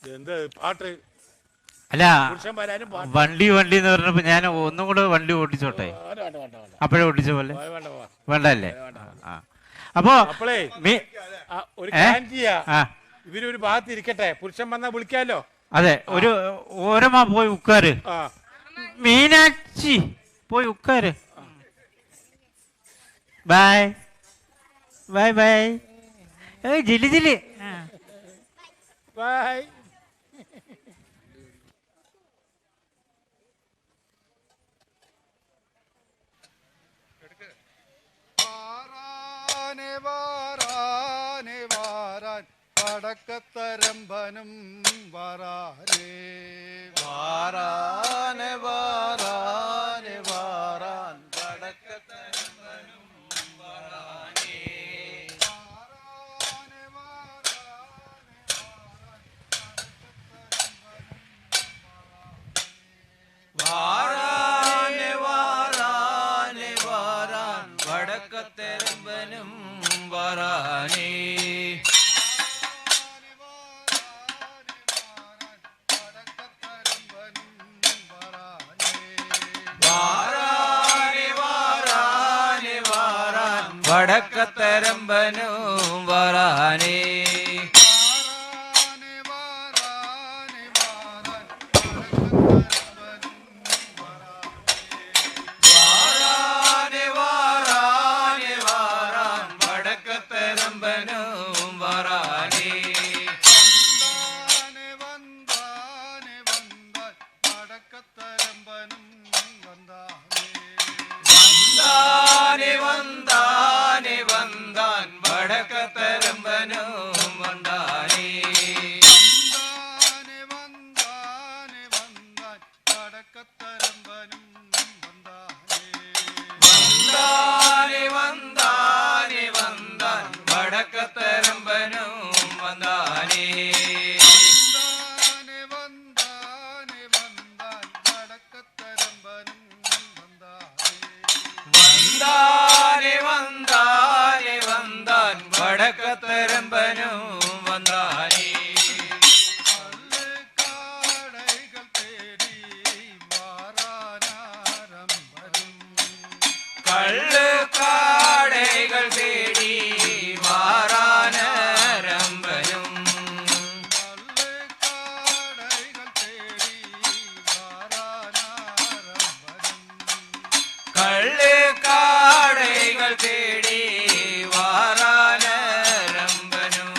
Speaker 4: എന്ത് പാട്ട്?
Speaker 3: അല്ല
Speaker 4: പുരുഷൻ വരാനും പാട്ട്.
Speaker 3: വണ്ടി വണ്ടി എന്ന് പറഞ്ഞപ്പോ ഞാൻ ഒന്നും കൂടെ വണ്ടി ഓടിച്ചോട്ടെ?
Speaker 4: വേണ്ട, വേണ്ട, വേണ്ട, വേണ്ട.
Speaker 3: അപ്പോഴേ ഓടിച്ച പോലെ
Speaker 4: വേണ്ട, വേണ്ട.
Speaker 3: വേണ്ടല്ലേ? ആ അപ്പോ
Speaker 4: അപ്പളേ
Speaker 3: മീ-
Speaker 4: ഒരു
Speaker 3: ഏ?
Speaker 4: കാര്യം ചെയ്യാ.
Speaker 3: ആ
Speaker 4: ഇവരൊരു ഭാഗത്ത് ഇരിക്കട്ടെ, പുരുഷൻ വന്നാ വിളിക്കാലോ.
Speaker 3: അതെ, ഒരു ഓരമാ പോയി ഉക്കാര്.
Speaker 4: ആ
Speaker 3: മീനാക്ഷി പോയി ഉക്കാര്. Bye bye bye. ജിലി ജിലി.
Speaker 4: ബൈ.
Speaker 5: വാരാനെ വാരാനെ വാരാൻ പടക്കത്തരമ്പനും വാരാനേ
Speaker 2: വാരാനെ വാരാനെ വാരാൻ വടക്കത്തരമ്പനും വാരാനേ
Speaker 5: വാരാനെ വാരാനെ
Speaker 2: വാരാനെ വാരാനെ വാരാൻ വടക്കത്തരമ്പനും വാരാനേ വാരാനെ വാരാനെ വാരാൻ വടക്കത്തരമ്പനും വരാനേ.
Speaker 5: വാരാനെ വാരാനെ
Speaker 2: വാരാനെ
Speaker 5: വാരാൻ
Speaker 2: വാരാൻ വടക്കത്തരമ്പനും വരാനേ.
Speaker 5: വന്താനെ വന്താൻ വടക്കത്തരമ്പനും വന്താനേ.
Speaker 2: വന്താനെ വന്താനെ വന്താൻ വടക്കത്തരമ്പനും വന്താനേ.
Speaker 5: വന്താനെ വന്താനെ വന്താൻ വടക്കത്തരമ്പനും വന്താനേ.
Speaker 2: വന്താനെ വന്താനെ വന്താൻ വടക്കത്തരമ്പനും വന്താനേ.
Speaker 5: വന്താനെ വന്താനെ വന്താൻ വടക്കത്തരമ്പനും വന്താനേ.
Speaker 2: വന്താനെ വന്താനെ വന്താൻ വടക്കത്തരമ്പനും വന്താനേ.
Speaker 5: കാടൈകൾ തേടി വാരാനാരംഭരും.
Speaker 2: കള്ളുകാടൈകൾ തേടി വാരാനരമ്പനും.
Speaker 5: കാടൈകൾ തേടി വാരാനാരംഭരും.
Speaker 2: കള്ളുകാടൈകൾ തേടി വാരാനരമ്പനും.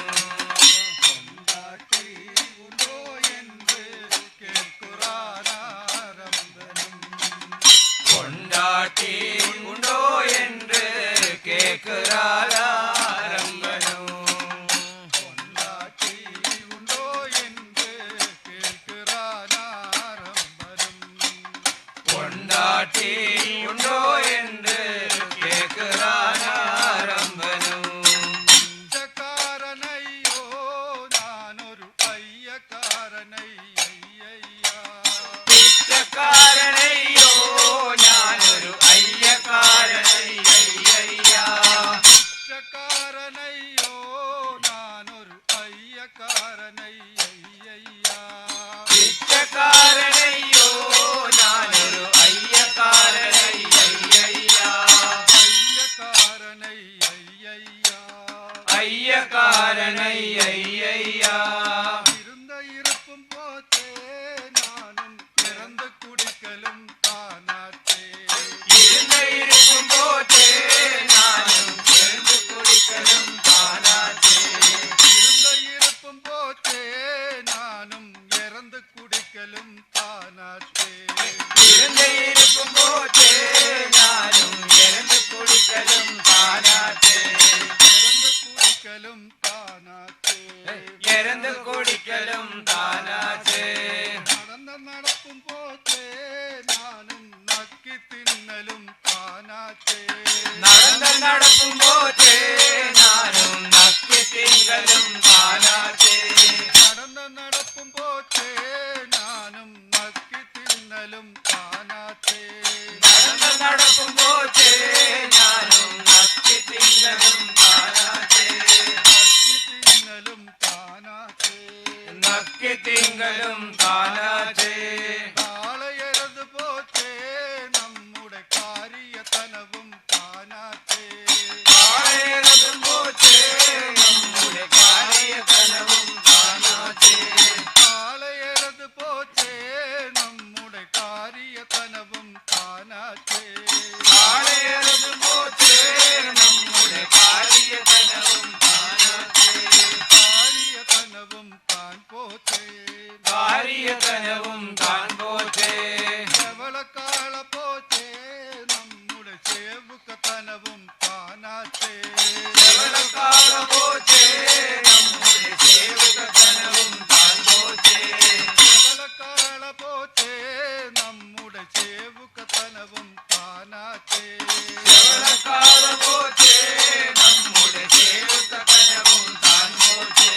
Speaker 5: കൊണ്ടാട്ടി ഉണ്ടോ എന്ന് കേൾക്കുറാനാരംഭരും.
Speaker 2: കൊണ്ടാട്ടി ഉണ്ടോ എന്ന് കേൾക്കുറാനരമ്പനും.
Speaker 5: കൊണ്ടാട്ടി ഉണ്ടോ എന്ന് കേൾക്കുറാനാരംഭരും.
Speaker 2: കൊണ്ടാട്ടി ഉണ്ടോ എന്ന് കേൾക്കുറാനരമ്പനും.
Speaker 5: പിച്ചക്കാരനയ്യോ ഞാനൊരു അയ്യക്കാരനയ്യയ്യ.
Speaker 2: പിച്ചക്കാരനയ്യോ ഞാനൊരു അയ്യക്കാരനയ്യയ്യ.
Speaker 5: പിച്ചക്കാരനയ്യോ ഞാനൊരു അയ്യക്കാരനയ്യയ്യ.
Speaker 2: പിച്ചക്കാരനയ്യോ ഞാനൊരു അയ്യക്കാരനയ്യയ്യ.
Speaker 5: അയ്യക്കാരനയ്യയ്യ.
Speaker 2: അയ്യക്കാരനയ്യയ്യ.
Speaker 5: ഇരുந்த இருப்பும் போச்சே நானும் இறந்து குடிக்கலும் தானாச்சே.
Speaker 2: ഇരുന്ന ഇരിപ്പും പോറ്റേ ഞാനും ചേർന്ന് കുടിക്കലും താനാച്ചേ.
Speaker 5: இருந்த இருப்பும் போச்சே நானும் இறந்து குடிக்கலும் தானாச்சே.
Speaker 2: ഇരുന്ന ഇരിപ്പും പോറ്റേ ഞാനും ചേർന്ന് കുടിക്കലും താനാച്ചേ.
Speaker 5: இறந்து குடிக்கலும் தானாச்சே.
Speaker 2: ഇറந்து കുടിക്കലും താനാച്ചേ.
Speaker 5: നടന്ന നടപ്പും പോച്ചേ നാനും നക്കി തിന്നലും താനാച്ചേ.
Speaker 2: നടന്ന് നടപ്പും പോറ്റേ ഞാനും നക്കി തിങ്കലും താനാച്ചേ.
Speaker 5: നടന്ന നടപ്പും പോച്ചേ നാനും നക്കി തിന്നലും താനാച്ചേ.
Speaker 2: നടന്ന് നടപ്പും പോറ്റേ ഞാനും നക്കി തിങ്കലും താനാച്ചേ.
Speaker 5: നക്കി തിന്നലും താനാച്ചേ.
Speaker 2: നക്കി തിങ്കലും താനാച്ചേ.
Speaker 5: നാളെയറത് പോച്ചേ നമ്മുടെ കാര്യത്തനവും താനാച്ചേ.
Speaker 2: താഴേറതും പോറ്റേ നമ്മുടെ കാര്യതനവും താനാച്ചേ.
Speaker 5: നാളെയറത് പോച്ചേ നമ്മുടെ കാര്യത്തനവും താനാച്ചേ.
Speaker 2: താഴേറതും പോറ്റേ നമ്മുടെ കാര്യതനവും താനാച്ചേ.
Speaker 5: കാര്യത്തനവും താൻ പോച്ചേ.
Speaker 2: കാര്യതനവും താൻ പോറ്റേ.
Speaker 5: ചെവളക്കാള പോച്ചേ നമ്മുടെ ചേവുക്കത്തനവും താനാച്ചേ.
Speaker 2: ചെവളക്കാള പോറ്റേ നമ്മുടെ സേവകതനവും താൻ പോറ്റേ.
Speaker 5: ചെവളക്കാള പോച്ചേ നമ്മുടെ ചേവുക്കത്തനവും താനാച്ചേ.
Speaker 2: ചെവളക്കാള പോറ്റേ നമ്മുടെ സേവകതനവും താൻ പോറ്റേ.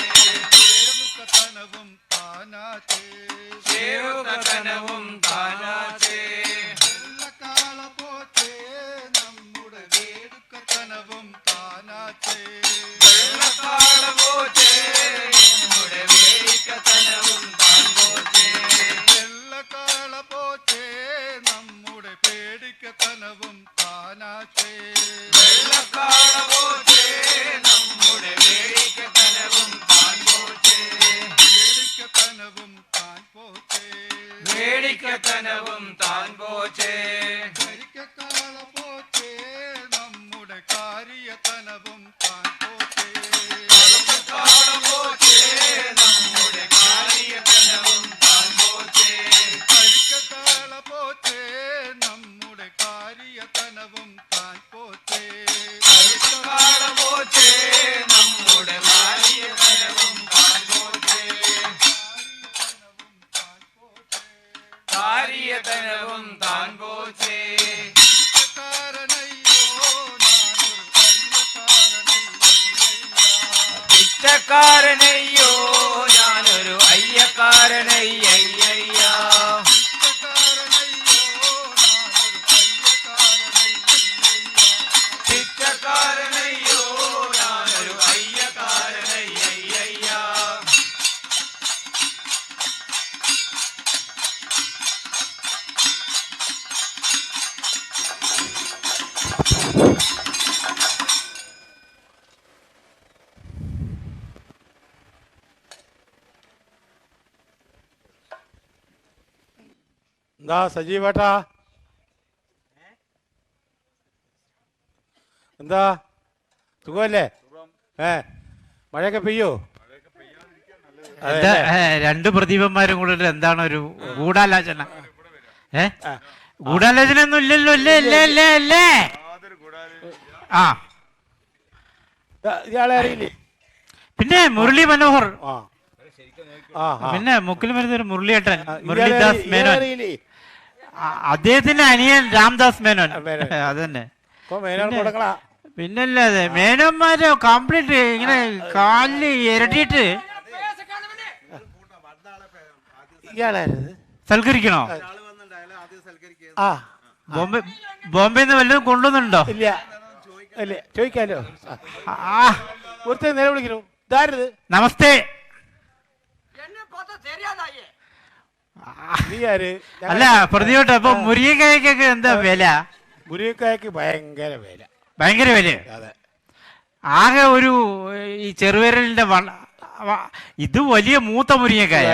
Speaker 5: ചേവുക്കത്തനവും താനാച്ചേ.
Speaker 2: സേവകതനവും താനാച്ചേ.
Speaker 5: വെള്ളക്കാള പോച്ചേ നമ്മുടെ വേടുക്കത്തനവും താനാച്ചേ.
Speaker 2: വെള്ളക്കാള
Speaker 5: കാര്യതനവും താൻ പോറ്റേ
Speaker 2: കറുപ്പക്കാള പോറ്റേ നമ്മുടെ കാര്യതനവും താൻ പോറ്റേ
Speaker 5: കരിക്കക്കാള പോറ്റേ നമ്മുടെ കാര്യതനവും താൻ പോറ്റേ
Speaker 2: കറുപ്പക്കാള പോറ്റേ നമ്മുടെ കാര്യതനവും താൻ പോറ്റേ കാര്യതനവും താൻ പോറ്റേ
Speaker 5: പിച്ചക്കാരനയ്യോ
Speaker 2: പിച്ചക്കാരനയ്യോ ഞാനൊരു
Speaker 5: ഞാനൊരു അയ്യക്കാരനയ്യയ്യയ്യ.
Speaker 2: അയ്യക്കാരനയ്യയ്യയ്യ
Speaker 5: പിച്ചക്കാരനയ്യോ
Speaker 2: പിച്ചക്കാരനയ്യോ ഞാനൊരു
Speaker 5: ഞാനൊരു അയ്യക്കാരനയ്യയ്യയ്യ.
Speaker 2: അയ്യക്കാരനയ്യയ്യയ്യ
Speaker 4: എന്താ സജീവേട്ടാ, എന്താ സുഖമല്ലേ? മഴയൊക്കെ പെയ്യോ?
Speaker 3: എന്താ രണ്ട് പ്രദീപന്മാരും കൂടെ എന്താണ് ഒരു ഗൂഢാലോചന? ഗൂഢാലോചന ഒന്നും ഇല്ലല്ലോ. അല്ലേ അല്ലേ അല്ലേ അല്ലേ? ആ
Speaker 4: ഇയാളെ അറിയില്ലേ?
Speaker 3: പിന്നെ മുരളി മനോഹർ,
Speaker 4: ആ ആ
Speaker 3: പിന്നെ മുക്കിൽ വരുന്നൊരു മുരളിയേട്ടൻ, മുരളീദാസ് മേനോൻ,
Speaker 4: അറിയില്ലേ?
Speaker 3: അദ്ദേഹത്തിന്റെ അനിയൻ രാംദാസ് മേനോൻ. അത് തന്നെ.
Speaker 4: കൊടുക്കളാ.
Speaker 3: പിന്നല്ലാതെ മേനോന്മാര് കംപ്ലീറ്റ് ഇങ്ങനെ കാലില് ഇരട്ടിയിട്ട്
Speaker 4: ഇയാളായിരുന്നു
Speaker 3: സൽക്കരിക്കണോ?
Speaker 4: ആ
Speaker 3: ബോംബെ ബോംബെന്ന് വല്ലതും കൊണ്ടുവന്നുണ്ടോ?
Speaker 4: ഇല്ല ഇല്ല, ചോദിക്കാലോ.
Speaker 3: ആ
Speaker 4: ഒരുത്തൻ നേരെ വിളിക്കണു. ഇതാരത്?
Speaker 3: നമസ്തേ.
Speaker 4: നീ ആര്?
Speaker 3: അല്ല പ്രതിയോട്ട് അപ്പൊ മുരിങ്ങക്കായ്ക്കൊക്കെ എന്താ വില?
Speaker 4: മുരിങ്ങക്കായ്ക്ക് ഭയങ്കര വില.
Speaker 3: ഭയങ്കര വില.
Speaker 4: അതെ.
Speaker 3: ആകെ ഒരു ഈ ചെറുവിരലിന്റെ ഇത് വലിയ മൂത്ത മുരിങ്ങക്കായ.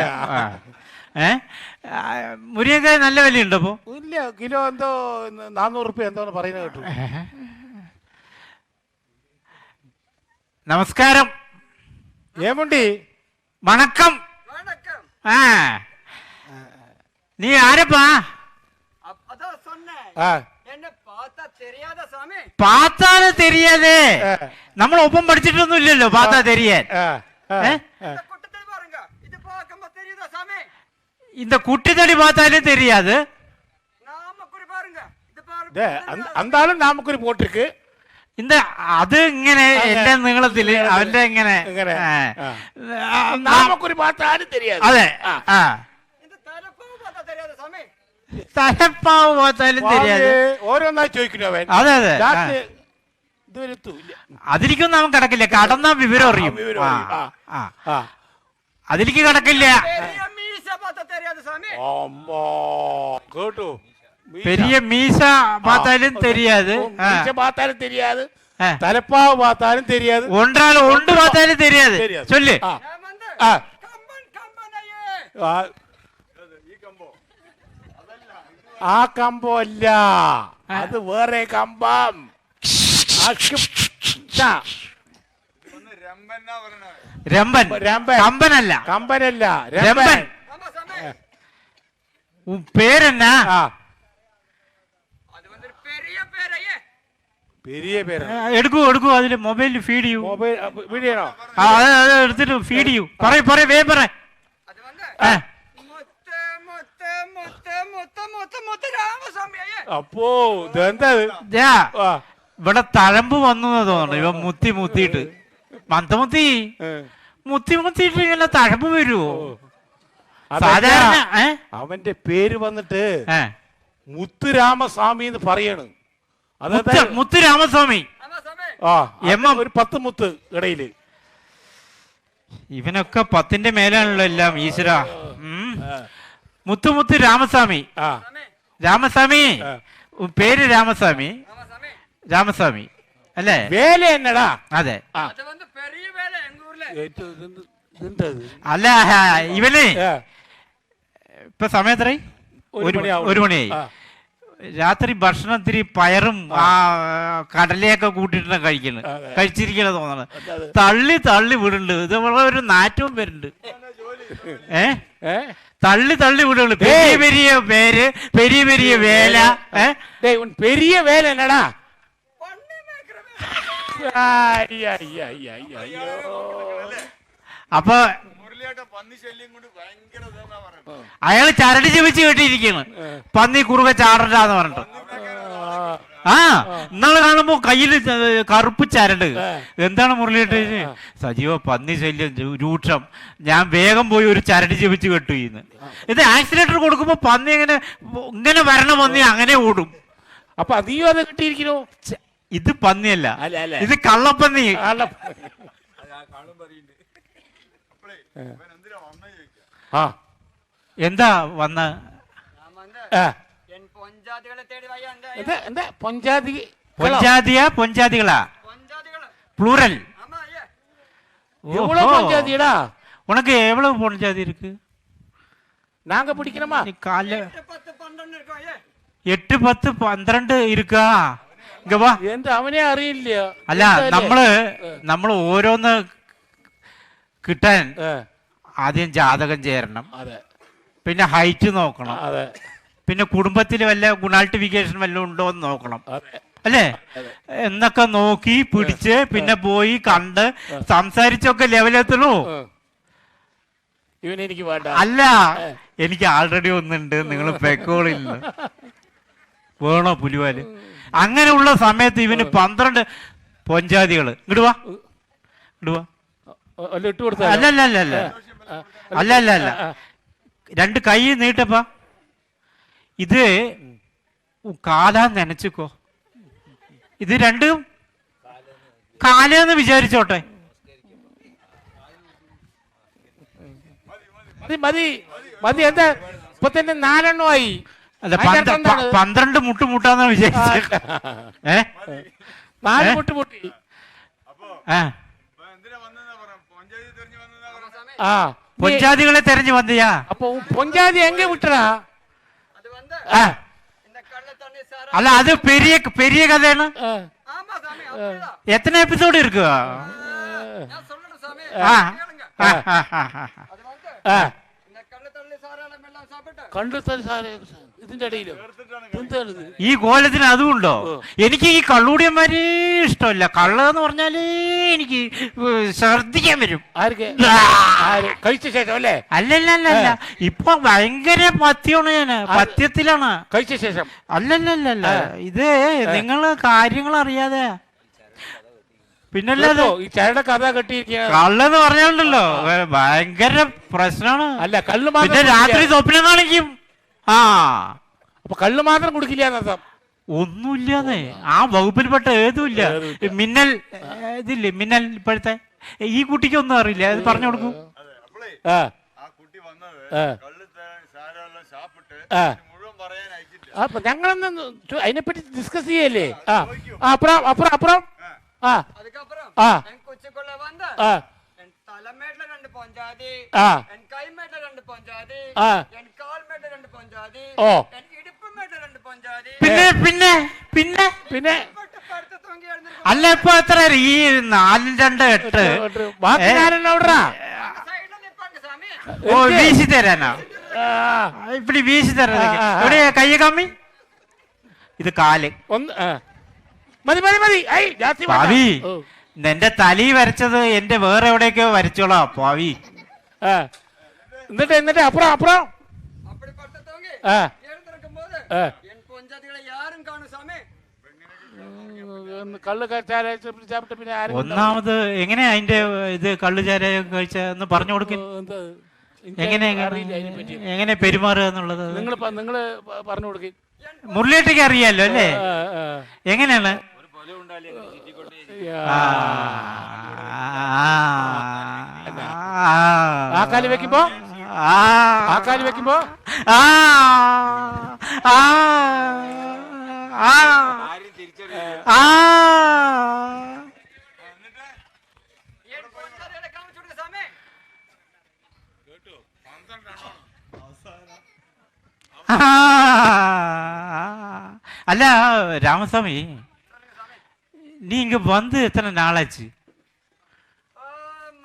Speaker 3: മുരിങ്ങക്കായ നല്ല വിലയുണ്ടോ അപ്പൊ?
Speaker 4: ഇല്ല, കിലോ എന്തോ 400 റുപ്യ എന്തോ പറയുന്നത് കേട്ടു.
Speaker 3: നമസ്കാരം.
Speaker 4: ഏമുണ്ടി
Speaker 3: വണക്കം. ആ നീ ആരപ്പാ? പാത്താല് തെരിയാതെ നമ്മൾ ഒപ്പം പഠിച്ചിട്ടൊന്നും ഇല്ലല്ലോ പാത്താ തെരിയാൻ. இந்த குட்டித்தடி பார்த்தாலே தெரியாது.
Speaker 4: എന്തായാലും നമുക്കൊരു പോട്ടിருக்கு.
Speaker 3: இந்த അത് ഇങ്ങനെ എന്റെ നീളത്തില് അവന്റെ ഇങ്ങനെ
Speaker 4: നമുക്കൊരു பார்த்தாலும் தெரியாது.
Speaker 3: അതെ. തലപ്പാവ് பார்த்தாലും தெரியாது.
Speaker 4: ഓരോന്നായി ചോദിക്കുന്നു അവൻ.
Speaker 3: അതെ അതെ. അതിലേക്കൊന്നും അവൻ കിടക്കില്ല. കടന്ന വിവരം അറിയും. അതിലേക്ക് കിടക്കില്ല.
Speaker 4: കേട്ടു.
Speaker 3: பெரிய மீசா பார்த்தாலும் தெரியாது.
Speaker 4: பார்த்தாலும் தெரியாது. തലപ്പാവ് பார்த்தாலும் தெரியாது.
Speaker 3: ஒன்றால ஒன்று பார்த்தாலும் தெரியாது. சொல்லு.
Speaker 4: ആ കമ്പം അല്ല, അത് വേറെ കമ്പം.
Speaker 3: രമ്പൻ. കമ്പനല്ല.
Speaker 4: കമ്പനല്ല,
Speaker 3: രമ്പൻ. പേരെന്നാ?
Speaker 4: പെരിയ പേര്.
Speaker 3: എടുക്കൂ എടുക്കൂ. അതില് മൊബൈലിൽ ഫീഡ് ചെയ്യൂ.
Speaker 4: മൊബൈൽ ഫീഡ് ചെയ്യണോ?
Speaker 3: അത് എടുത്തിട്ട് ഫീഡ് ചെയ്യൂ. പറയ വേ പറ.
Speaker 4: അപ്പോ ഇതെന്താ?
Speaker 3: ഇവിടെ തഴമ്പ് വന്നു തോന്നുന്നു. ഇവ മുത്തി മുത്തിയിട്ട് മുത്തി മുത്തിയിട്ട് ഇങ്ങനെ തഴമ്പ് വരുവോ? സാധാരണ
Speaker 4: അവന്റെ പേര് വന്നിട്ട് മുത്തുരാമസ്വാമി എന്ന് പറയണ്. അതായത്
Speaker 3: മുത്തുരാമസ്വാമി.
Speaker 4: ഒരു 10 മുത്ത് ഇടയില്.
Speaker 3: ഇവനൊക്കെ 10ന്റെ മേലാണല്ലോ എല്ലാം. ഈശ്വര. മുത്തുമുത്ത് രാമസ്വാമി. രാമസ്വാമി പേര് രാമസ്വാമി. രാമസ്വാമി അല്ലേ?
Speaker 4: വേല എന്നടാ.
Speaker 3: അതെ. അല്ല ഇവന് ഇപ്പൊ സമയം എത്രയായി? 1 മണിയായി. രാത്രി ഭക്ഷണം ഇത്തിരി പയറും ആ കടലയൊക്കെ കൂട്ടിയിട്ടാണ് കഴിച്ചിരിക്കണ തോന്നണത്. തള്ളി തള്ളി വിടുന്നുണ്ട്. ഇതുപോലെ ഒരു നാറ്റവും വരുന്നുണ്ട്. തള്ളി തള്ളി വിടുന്നുണ്ട്. പെരിയ പെരിയ പേര്, പെരിയ പെരിയ വേല.
Speaker 4: പെരിയ വേല എന്നടാ.
Speaker 3: അപ്പൊ അയാള് ചരട് ചെവിച്ച് കെട്ടിയിരിക്കാണ്. പന്നി കുറുവ ചാടണ്ടാന്ന് പറഞ്ഞിട്ട്. ആ ഇന്നാള് കാണുമ്പോ കയ്യില് കറുപ്പ് ചരട്. എന്താണ് മുരളിയേട്ട്? സജീവ പന്നി ശല്യം രൂക്ഷം, ഞാൻ വേഗം പോയി ഒരു ചരട് ചെവിച്ച് കെട്ടു ചെയ്യുന്നു. ഇത് ആക്സിലേറ്റർ കൊടുക്കുമ്പോ പന്നി ഇങ്ങനെ വരണ പന്നി അങ്ങനെ ഓടും.
Speaker 4: അപ്പൊ നീയും അത് കിട്ടിയിരിക്കണോ?
Speaker 3: ഇത് പന്നിയല്ല, ഇത് കള്ളപ്പന്നി. എന്താ വന്ന പൊഞ്ചാതികളാ പ്ലൂറൽ. உனக்கு எவ்வளவு பொஞ்சாதி இருக்கு?
Speaker 4: நாங்க பிடிக்கணுமா?
Speaker 3: 8 10 12 இருக்கா? இங்க வா.
Speaker 4: എന്ത് അവനെ അറിയില്ല.
Speaker 3: അല്ല നമ്മള് ഓരോന്ന് കിട്ടാൻ ആദ്യം ജാതകം ചേരണം, പിന്നെ ഹൈറ്റ് നോക്കണം, പിന്നെ കുടുംബത്തിൽ വല്ല ഗുണാൾട്ടിഫിക്കേഷൻ വല്ലതും ഉണ്ടോ എന്ന് നോക്കണം, അല്ലേ? എന്നൊക്കെ നോക്കി പിടിച്ച് പിന്നെ പോയി കണ്ട് സംസാരിച്ചൊക്കെ ലെവലെത്തണോ? അല്ല, എനിക്ക് ആൾറെഡി ഒന്നുണ്ട്, നിങ്ങൾ പെക്കോളില്ല വേണോ പുലിവാല്? അങ്ങനെയുള്ള സമയത്ത് ഇവന് 12 പൊഞ്ചാതികള്. ഇടുവാ അല്ല 2 കൈ നീട്ടപ്പാ. ഇത് കാലാ നനച്ചുക്കോ. ഇത് 2 കാലെന്ന് വിചാരിച്ചോട്ടെ.
Speaker 4: മതി. എന്താ ഇപ്പൊ തന്നെ 4 എണ്ണമായി.
Speaker 3: അല്ല 12 മുട്ടാന്ന് വിചാരിച്ച.
Speaker 4: 4 മുട്ടി.
Speaker 3: പൊഞ്ചാതികളെ തെരഞ്ഞു വന്നിയാ?
Speaker 4: അപ്പൊ പൊഞ്ചാതി എങ്ക വിട്ടടാ?
Speaker 3: അല്ല, അത് പെരിയ കഥയാണ്. എത്ര എപ്പിസോഡ് ഇരിക്കുക? ഈ കോലത്തിന് അതുകൊണ്ടോ? എനിക്ക് ഈ കള്ളൂടിയന്മാരെ ഇഷ്ടമല്ല. കള്ള് എന്ന് പറഞ്ഞാല് എനിക്ക് ശ്രദ്ധിക്കാൻ വരും.
Speaker 4: കഴിച്ച ശേഷം അല്ലേ?
Speaker 3: അല്ലല്ല, ഇപ്പൊ ഭയങ്കര പഥ്യമാണ്. ഞാന് പഥ്യത്തിലാണ്.
Speaker 4: കഴിച്ച ശേഷം
Speaker 3: അല്ലല്ല, ഇത് നിങ്ങള് കാര്യങ്ങൾ അറിയാതെ. പിന്നല്ലോ
Speaker 4: ഈ ചരട കഥ കെട്ടിയിരിക്കുക.
Speaker 3: കള്ളെന്ന് പറഞ്ഞാലുണ്ടല്ലോ ഭയങ്കര പ്രശ്നമാണ്.
Speaker 4: അല്ല, കള്ള്
Speaker 3: പിന്നെ രാത്രി സ്വപ്നം കാണിക്കും.
Speaker 4: അപ്പൊ കള്ള് മാത്രം കുടിക്കില്ല എന്നർത്ഥം?
Speaker 3: ഒന്നുമില്ലാതെ ആ വകുപ്പിൽപ്പെട്ട ഏതുമില്ല. മിന്നൽ ഇതില്ലേ, മിന്നൽ ഇപ്പോഴത്തെ ഈ കുട്ടിക്ക് ഒന്നും അറിയില്ല. അത് പറഞ്ഞു കൊടുക്കും.
Speaker 4: അപ്പൊ ഞങ്ങളൊന്ന് അതിനെപ്പറ്റി ഡിസ്കസ് ചെയ്യല്ലേ? അപ്പുറം
Speaker 2: அதுக்கப்புறம் கொச்சிக்குள்ள வந்து என் தலைமேட்ல 2 பொஞ்சாதி, என் கை மேட்ல 2 பொஞ்சாதி, என் கால் மேட்ல 2 பொஞ்சாதி, என் இடுப்பு மேட்ல 2 பொஞ்சாதி.
Speaker 3: പിന്നെ അല്ല, ഇപ്പൊ എത്ര? ഈ 4 2 8. ഓ, വീശി തരാനാ? ഇപ്പടി വീശി തരാ. ഇവിടെ കയ്യ കമ്മി. ഇത് കാല്. പാവി, എന്റെ തലി വരച്ചത് എന്റെ വേറെ എവിടെയൊക്കെയോ വരച്ചോളാ പാവി.
Speaker 4: എന്നിട്ട് അപ്പുറം
Speaker 3: ഒന്നാമത് എങ്ങനെയാ അതിന്റെ ഇത് കള്ളുചാര കഴിച്ച എന്ന് പറഞ്ഞു കൊടുക്കും. എങ്ങനെ പെരുമാറുക എന്നുള്ളത്
Speaker 4: നിങ്ങള് പറഞ്ഞു കൊടുക്കും.
Speaker 3: മുരളിയേട്ടയ്ക്ക് അറിയാലോ അല്ലേ? എങ്ങനെയാണ്?
Speaker 4: ആ കാലി വെക്കുമ്പോ
Speaker 3: அல்ல ராமசாமி, நீங்க வந்து எத்தனை நாளாச்சு?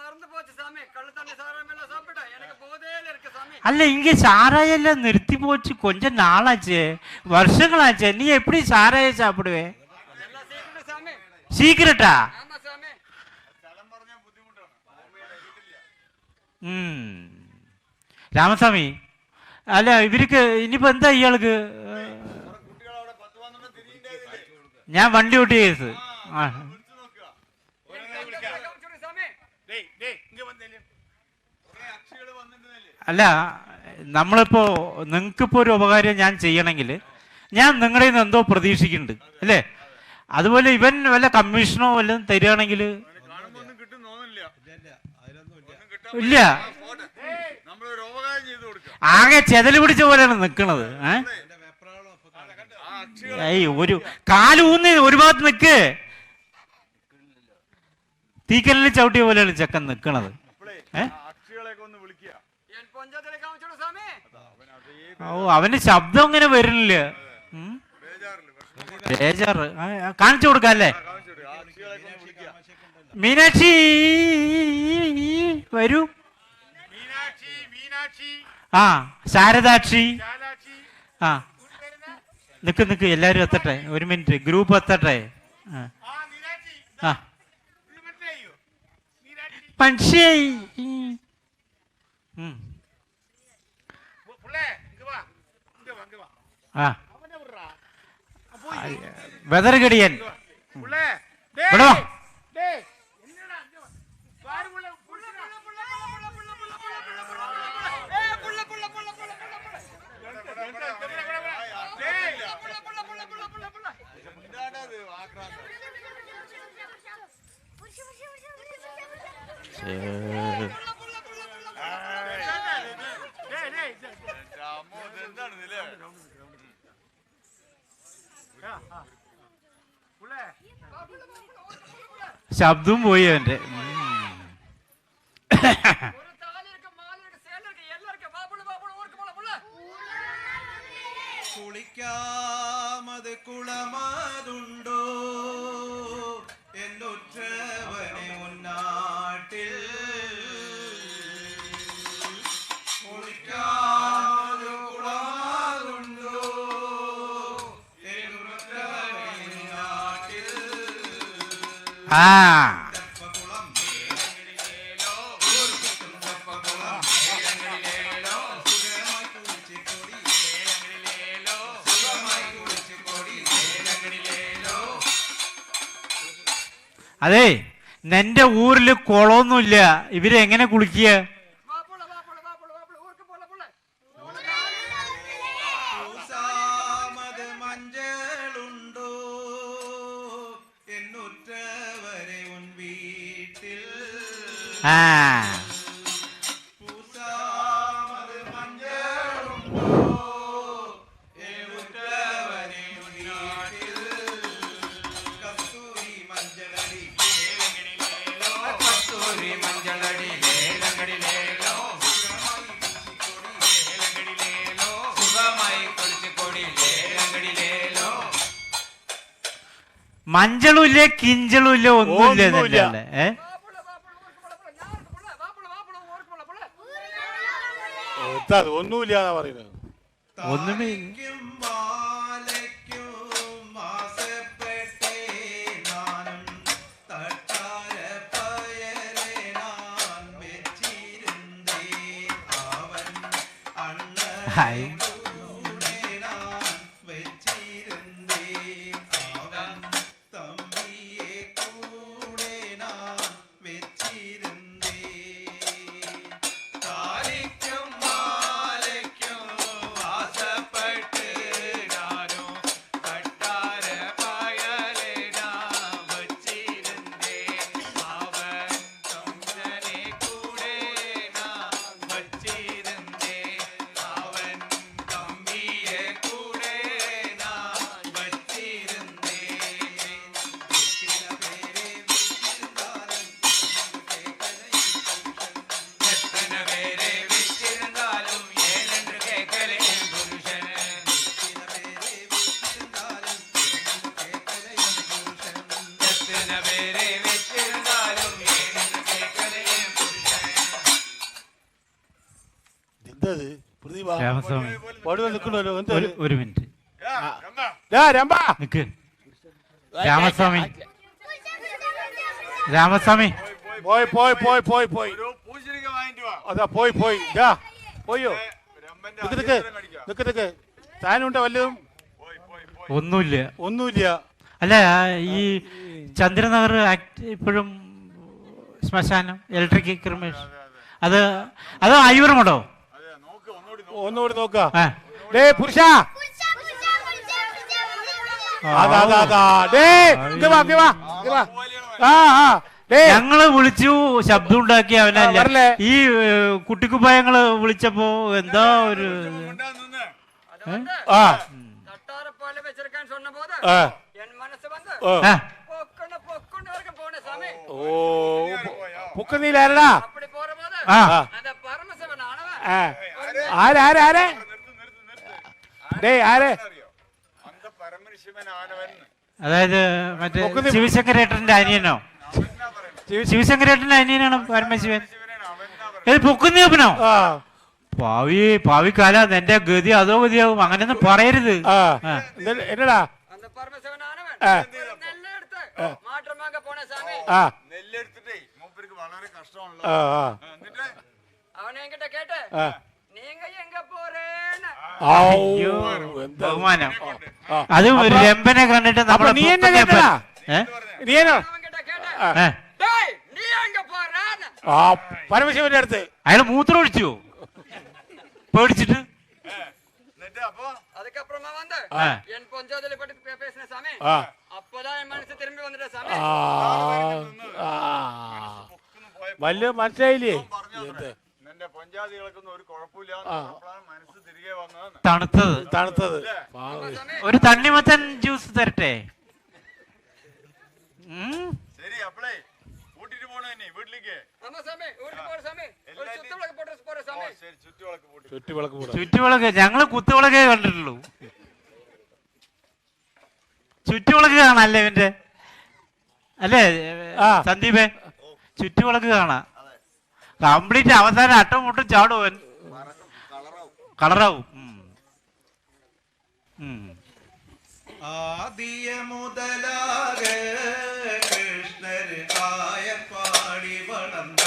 Speaker 2: மறந்து போச்சு சாமி. கள்ளு தண்ணி சாராயம் எல்லாம் சாப்பிட்டேன். எனக்கு போதையில இருக்கு சாமி.
Speaker 3: அல்ல இங்க சாராயம் நிறுத்தி போச்சு, கொஞ்சம் நாளாச்சு, வருஷங்களாச்சு. நீ எப்படி சாராயம் சாப்பிடுவே?
Speaker 2: எல்லாம் சீக்கிரம் சாமி.
Speaker 3: சீக்கிரட்டா?
Speaker 2: ஆமா சாமி.
Speaker 3: രാമസ്വാമി, അല്ല ഇവർക്ക് ഇനിയിപ്പോ എന്താ ഇയാൾക്ക്? ഞാൻ വണ്ടി ഓട്ടിയ കേസ്. അല്ല, നമ്മളിപ്പോ നിങ്ങൾക്കിപ്പോ ഒരു ഉപകാരം ഞാൻ ചെയ്യണമെങ്കിൽ ഞാൻ നിങ്ങളുടെ നിന്ന് എന്തോ പ്രതീക്ഷിക്കുന്നുണ്ട് അല്ലേ? അതുപോലെ ഇവൻ വല്ല കമ്മീഷനോ വല്ലതും തരികയാണെങ്കിൽ ഇല്ല, ആകെ ചെതല് പിടിച്ച പോലെയാണ് നിക്കണത്. ഒരു കാലൂന്ന് ഒരു ഭാഗത്ത് നിക്ക്, തീക്കല്ലിൽ ചവിട്ടിയ പോലെയാണ് ചെക്കൻ നിക്കണത്. ഓ, അവന് ശബ്ദം ഇങ്ങനെ വരുന്നില്ല. ബേജാറ് കാണിച്ചു കൊടുക്കല്ലേ? മീനാക്ഷി വരൂ. ആ, ശാരദാക്ഷി. ആ, നിക്ക് നിക്ക്, എല്ലാരും എത്തട്ടെ, ഒരു മിനിറ്റ്, ഗ്രൂപ്പ് എത്തട്ടെ. ആ, പക്ഷേ ആ, വെതറുകടിയൻ ഇവിടെ വാ. ശബ്ദവും പോയി അവന്റെ.
Speaker 5: കുളിക്കാമത് കുളമതുണ്ടോ എന്നൊറ്റവനെ മുന്നാട്ടിൽ. കുളിക്കാമത് കുളമതുണ്ടോ എന്നൊറ്റവനെ മുന്നാട്ടിൽ.
Speaker 3: ആ, അതെ, നിന്റെ ഊരില് കുളമൊന്നുമില്ല, ഇവരെങ്ങനെ കുളിക്കുക?
Speaker 5: മഞ്ചളുണ്ടോ എന്നൊറ്റവരെ ഉൻ വീട്ടിൽ.
Speaker 3: ആ, മഞ്ചളും ഇല്ല, കിഞ്ചളും ഇല്ല, ഒന്നുമില്ല.
Speaker 4: ഒന്നുമില്ല പറയുന്നത്.
Speaker 3: ഒന്നുമേ ഹായ്. രാമസ്വാമി
Speaker 4: നിൽക്കണല്ലോ
Speaker 3: ഒരു മിനിറ്റ്
Speaker 4: രമ്പ
Speaker 3: നിക്ക്. രാമസ്വാമി രാമസ്വാമി
Speaker 4: പോയി പോയി പോയി പോയി പോയി അതാ പോയി പോയി പോയോ നിക്ക് നിക്ക് നിക്ക് നിക്ക് താനുണ്ടോ വല്ലതും
Speaker 3: ഒന്നുമില്ല
Speaker 4: ഒന്നുമില്ല.
Speaker 3: അല്ല ഈ ചന്ദ്രനഗർ ഇപ്പോഴും ശ്മശാനം ഇലക്ട്രിക് ക്രിമേഷൻ അത് അയ്യൂർമടോ
Speaker 4: ഒന്നുകൂടി നോക്ക പുരുഷ
Speaker 3: ഞങ്ങള് വിളിച്ചു ശബ്ദം ഉണ്ടാക്കി അവനല്ലേ ഈ കുട്ടിക്കുപ്പായങ്ങള് വിളിച്ചപ്പോ എന്താ ഒരു
Speaker 4: നീലാരടാ ആരെ
Speaker 3: അതായത് മറ്റേ ശിവശങ്കരേട്ടന്റെ അനിയനോ ശിവശങ്കരേട്ടന്റെ അനിയനാണ് പരമശിവൻ. പൊക്കുന്നീപ്പനോ ഭാവിക്കാല എന്റെ ഗതി അതോ ഗതിയാവും അങ്ങനെയൊന്നും പറയരുത്.
Speaker 4: എന്നടാ
Speaker 3: ബഹുമാനം അത് രംഭനെ കണ്ടിട്ട്
Speaker 4: നീ നീ പരമശിവന്റെ അടുത്ത്
Speaker 3: അയാൾ മൂത്രം ഒഴിച്ചു പേടിച്ചിട്ട്.
Speaker 4: വല്ല മനസ്സിലായില്ലേ
Speaker 3: തണുത്തത്
Speaker 4: തണുത്തത്
Speaker 3: ഒരു തണ്ണിമത്തൻ ജ്യൂസ് തരട്ടെ. ചുറ്റുവിളക്ക് ഞങ്ങള് കുത്തുവിളക്കേ കണ്ടിട്ടുള്ളൂ. ചുറ്റുവിളക്ക് കാണാല്ലേ ഇവന്റെ അല്ലേ സന്ദീപേ? ചുറ്റുവിളക്ക് കാണാം കംപ്ലീറ്റ്. അവസാനം അട്ടം മുട്ടും ചാടുവൻ കളറാവും.
Speaker 5: ആദിയ മുതലാക കൃഷ്ണർ ആയ പാടി വളർന്ന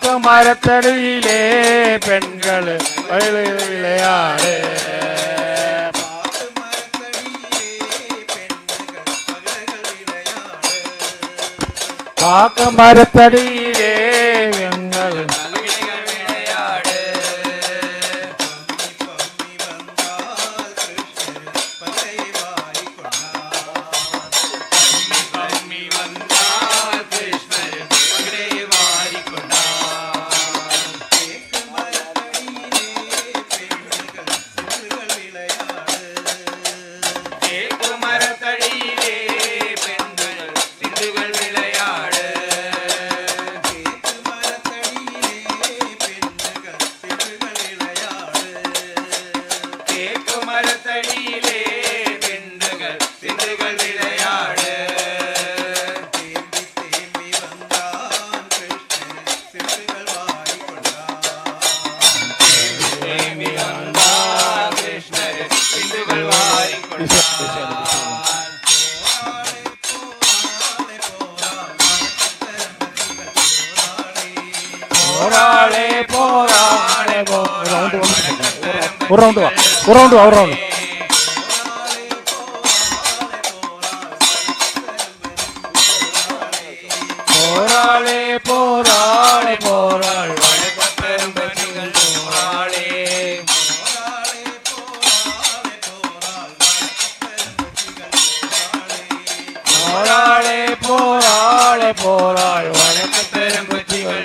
Speaker 4: പാക്കമരത്തടിയിലെ പെൺകള് വിളയാട് പാക്കമരത്തടിയിലെ പെൺകള്
Speaker 1: விளையாடு
Speaker 5: தேம்பி தேம்பி வந்தான் கிருஷ்ணன் சிறுகள் வாரிக்கொண்டான்
Speaker 1: தேம்பி வந்தார் கிருஷ்ணர் சிந்துகள் வாரிக்கொண்டார் போராளே போராளே போராளே
Speaker 4: ஒரு ரவுண்டு வா ஒரு ரவுண்டு வா ஒரு ரவுண்டு
Speaker 1: போராளே போராளே போராள் வணக்கப்பெரும் பற்றிகள் போராளே போராளே போராளே போராள் வணக்கப்பெரும் பற்றிகள்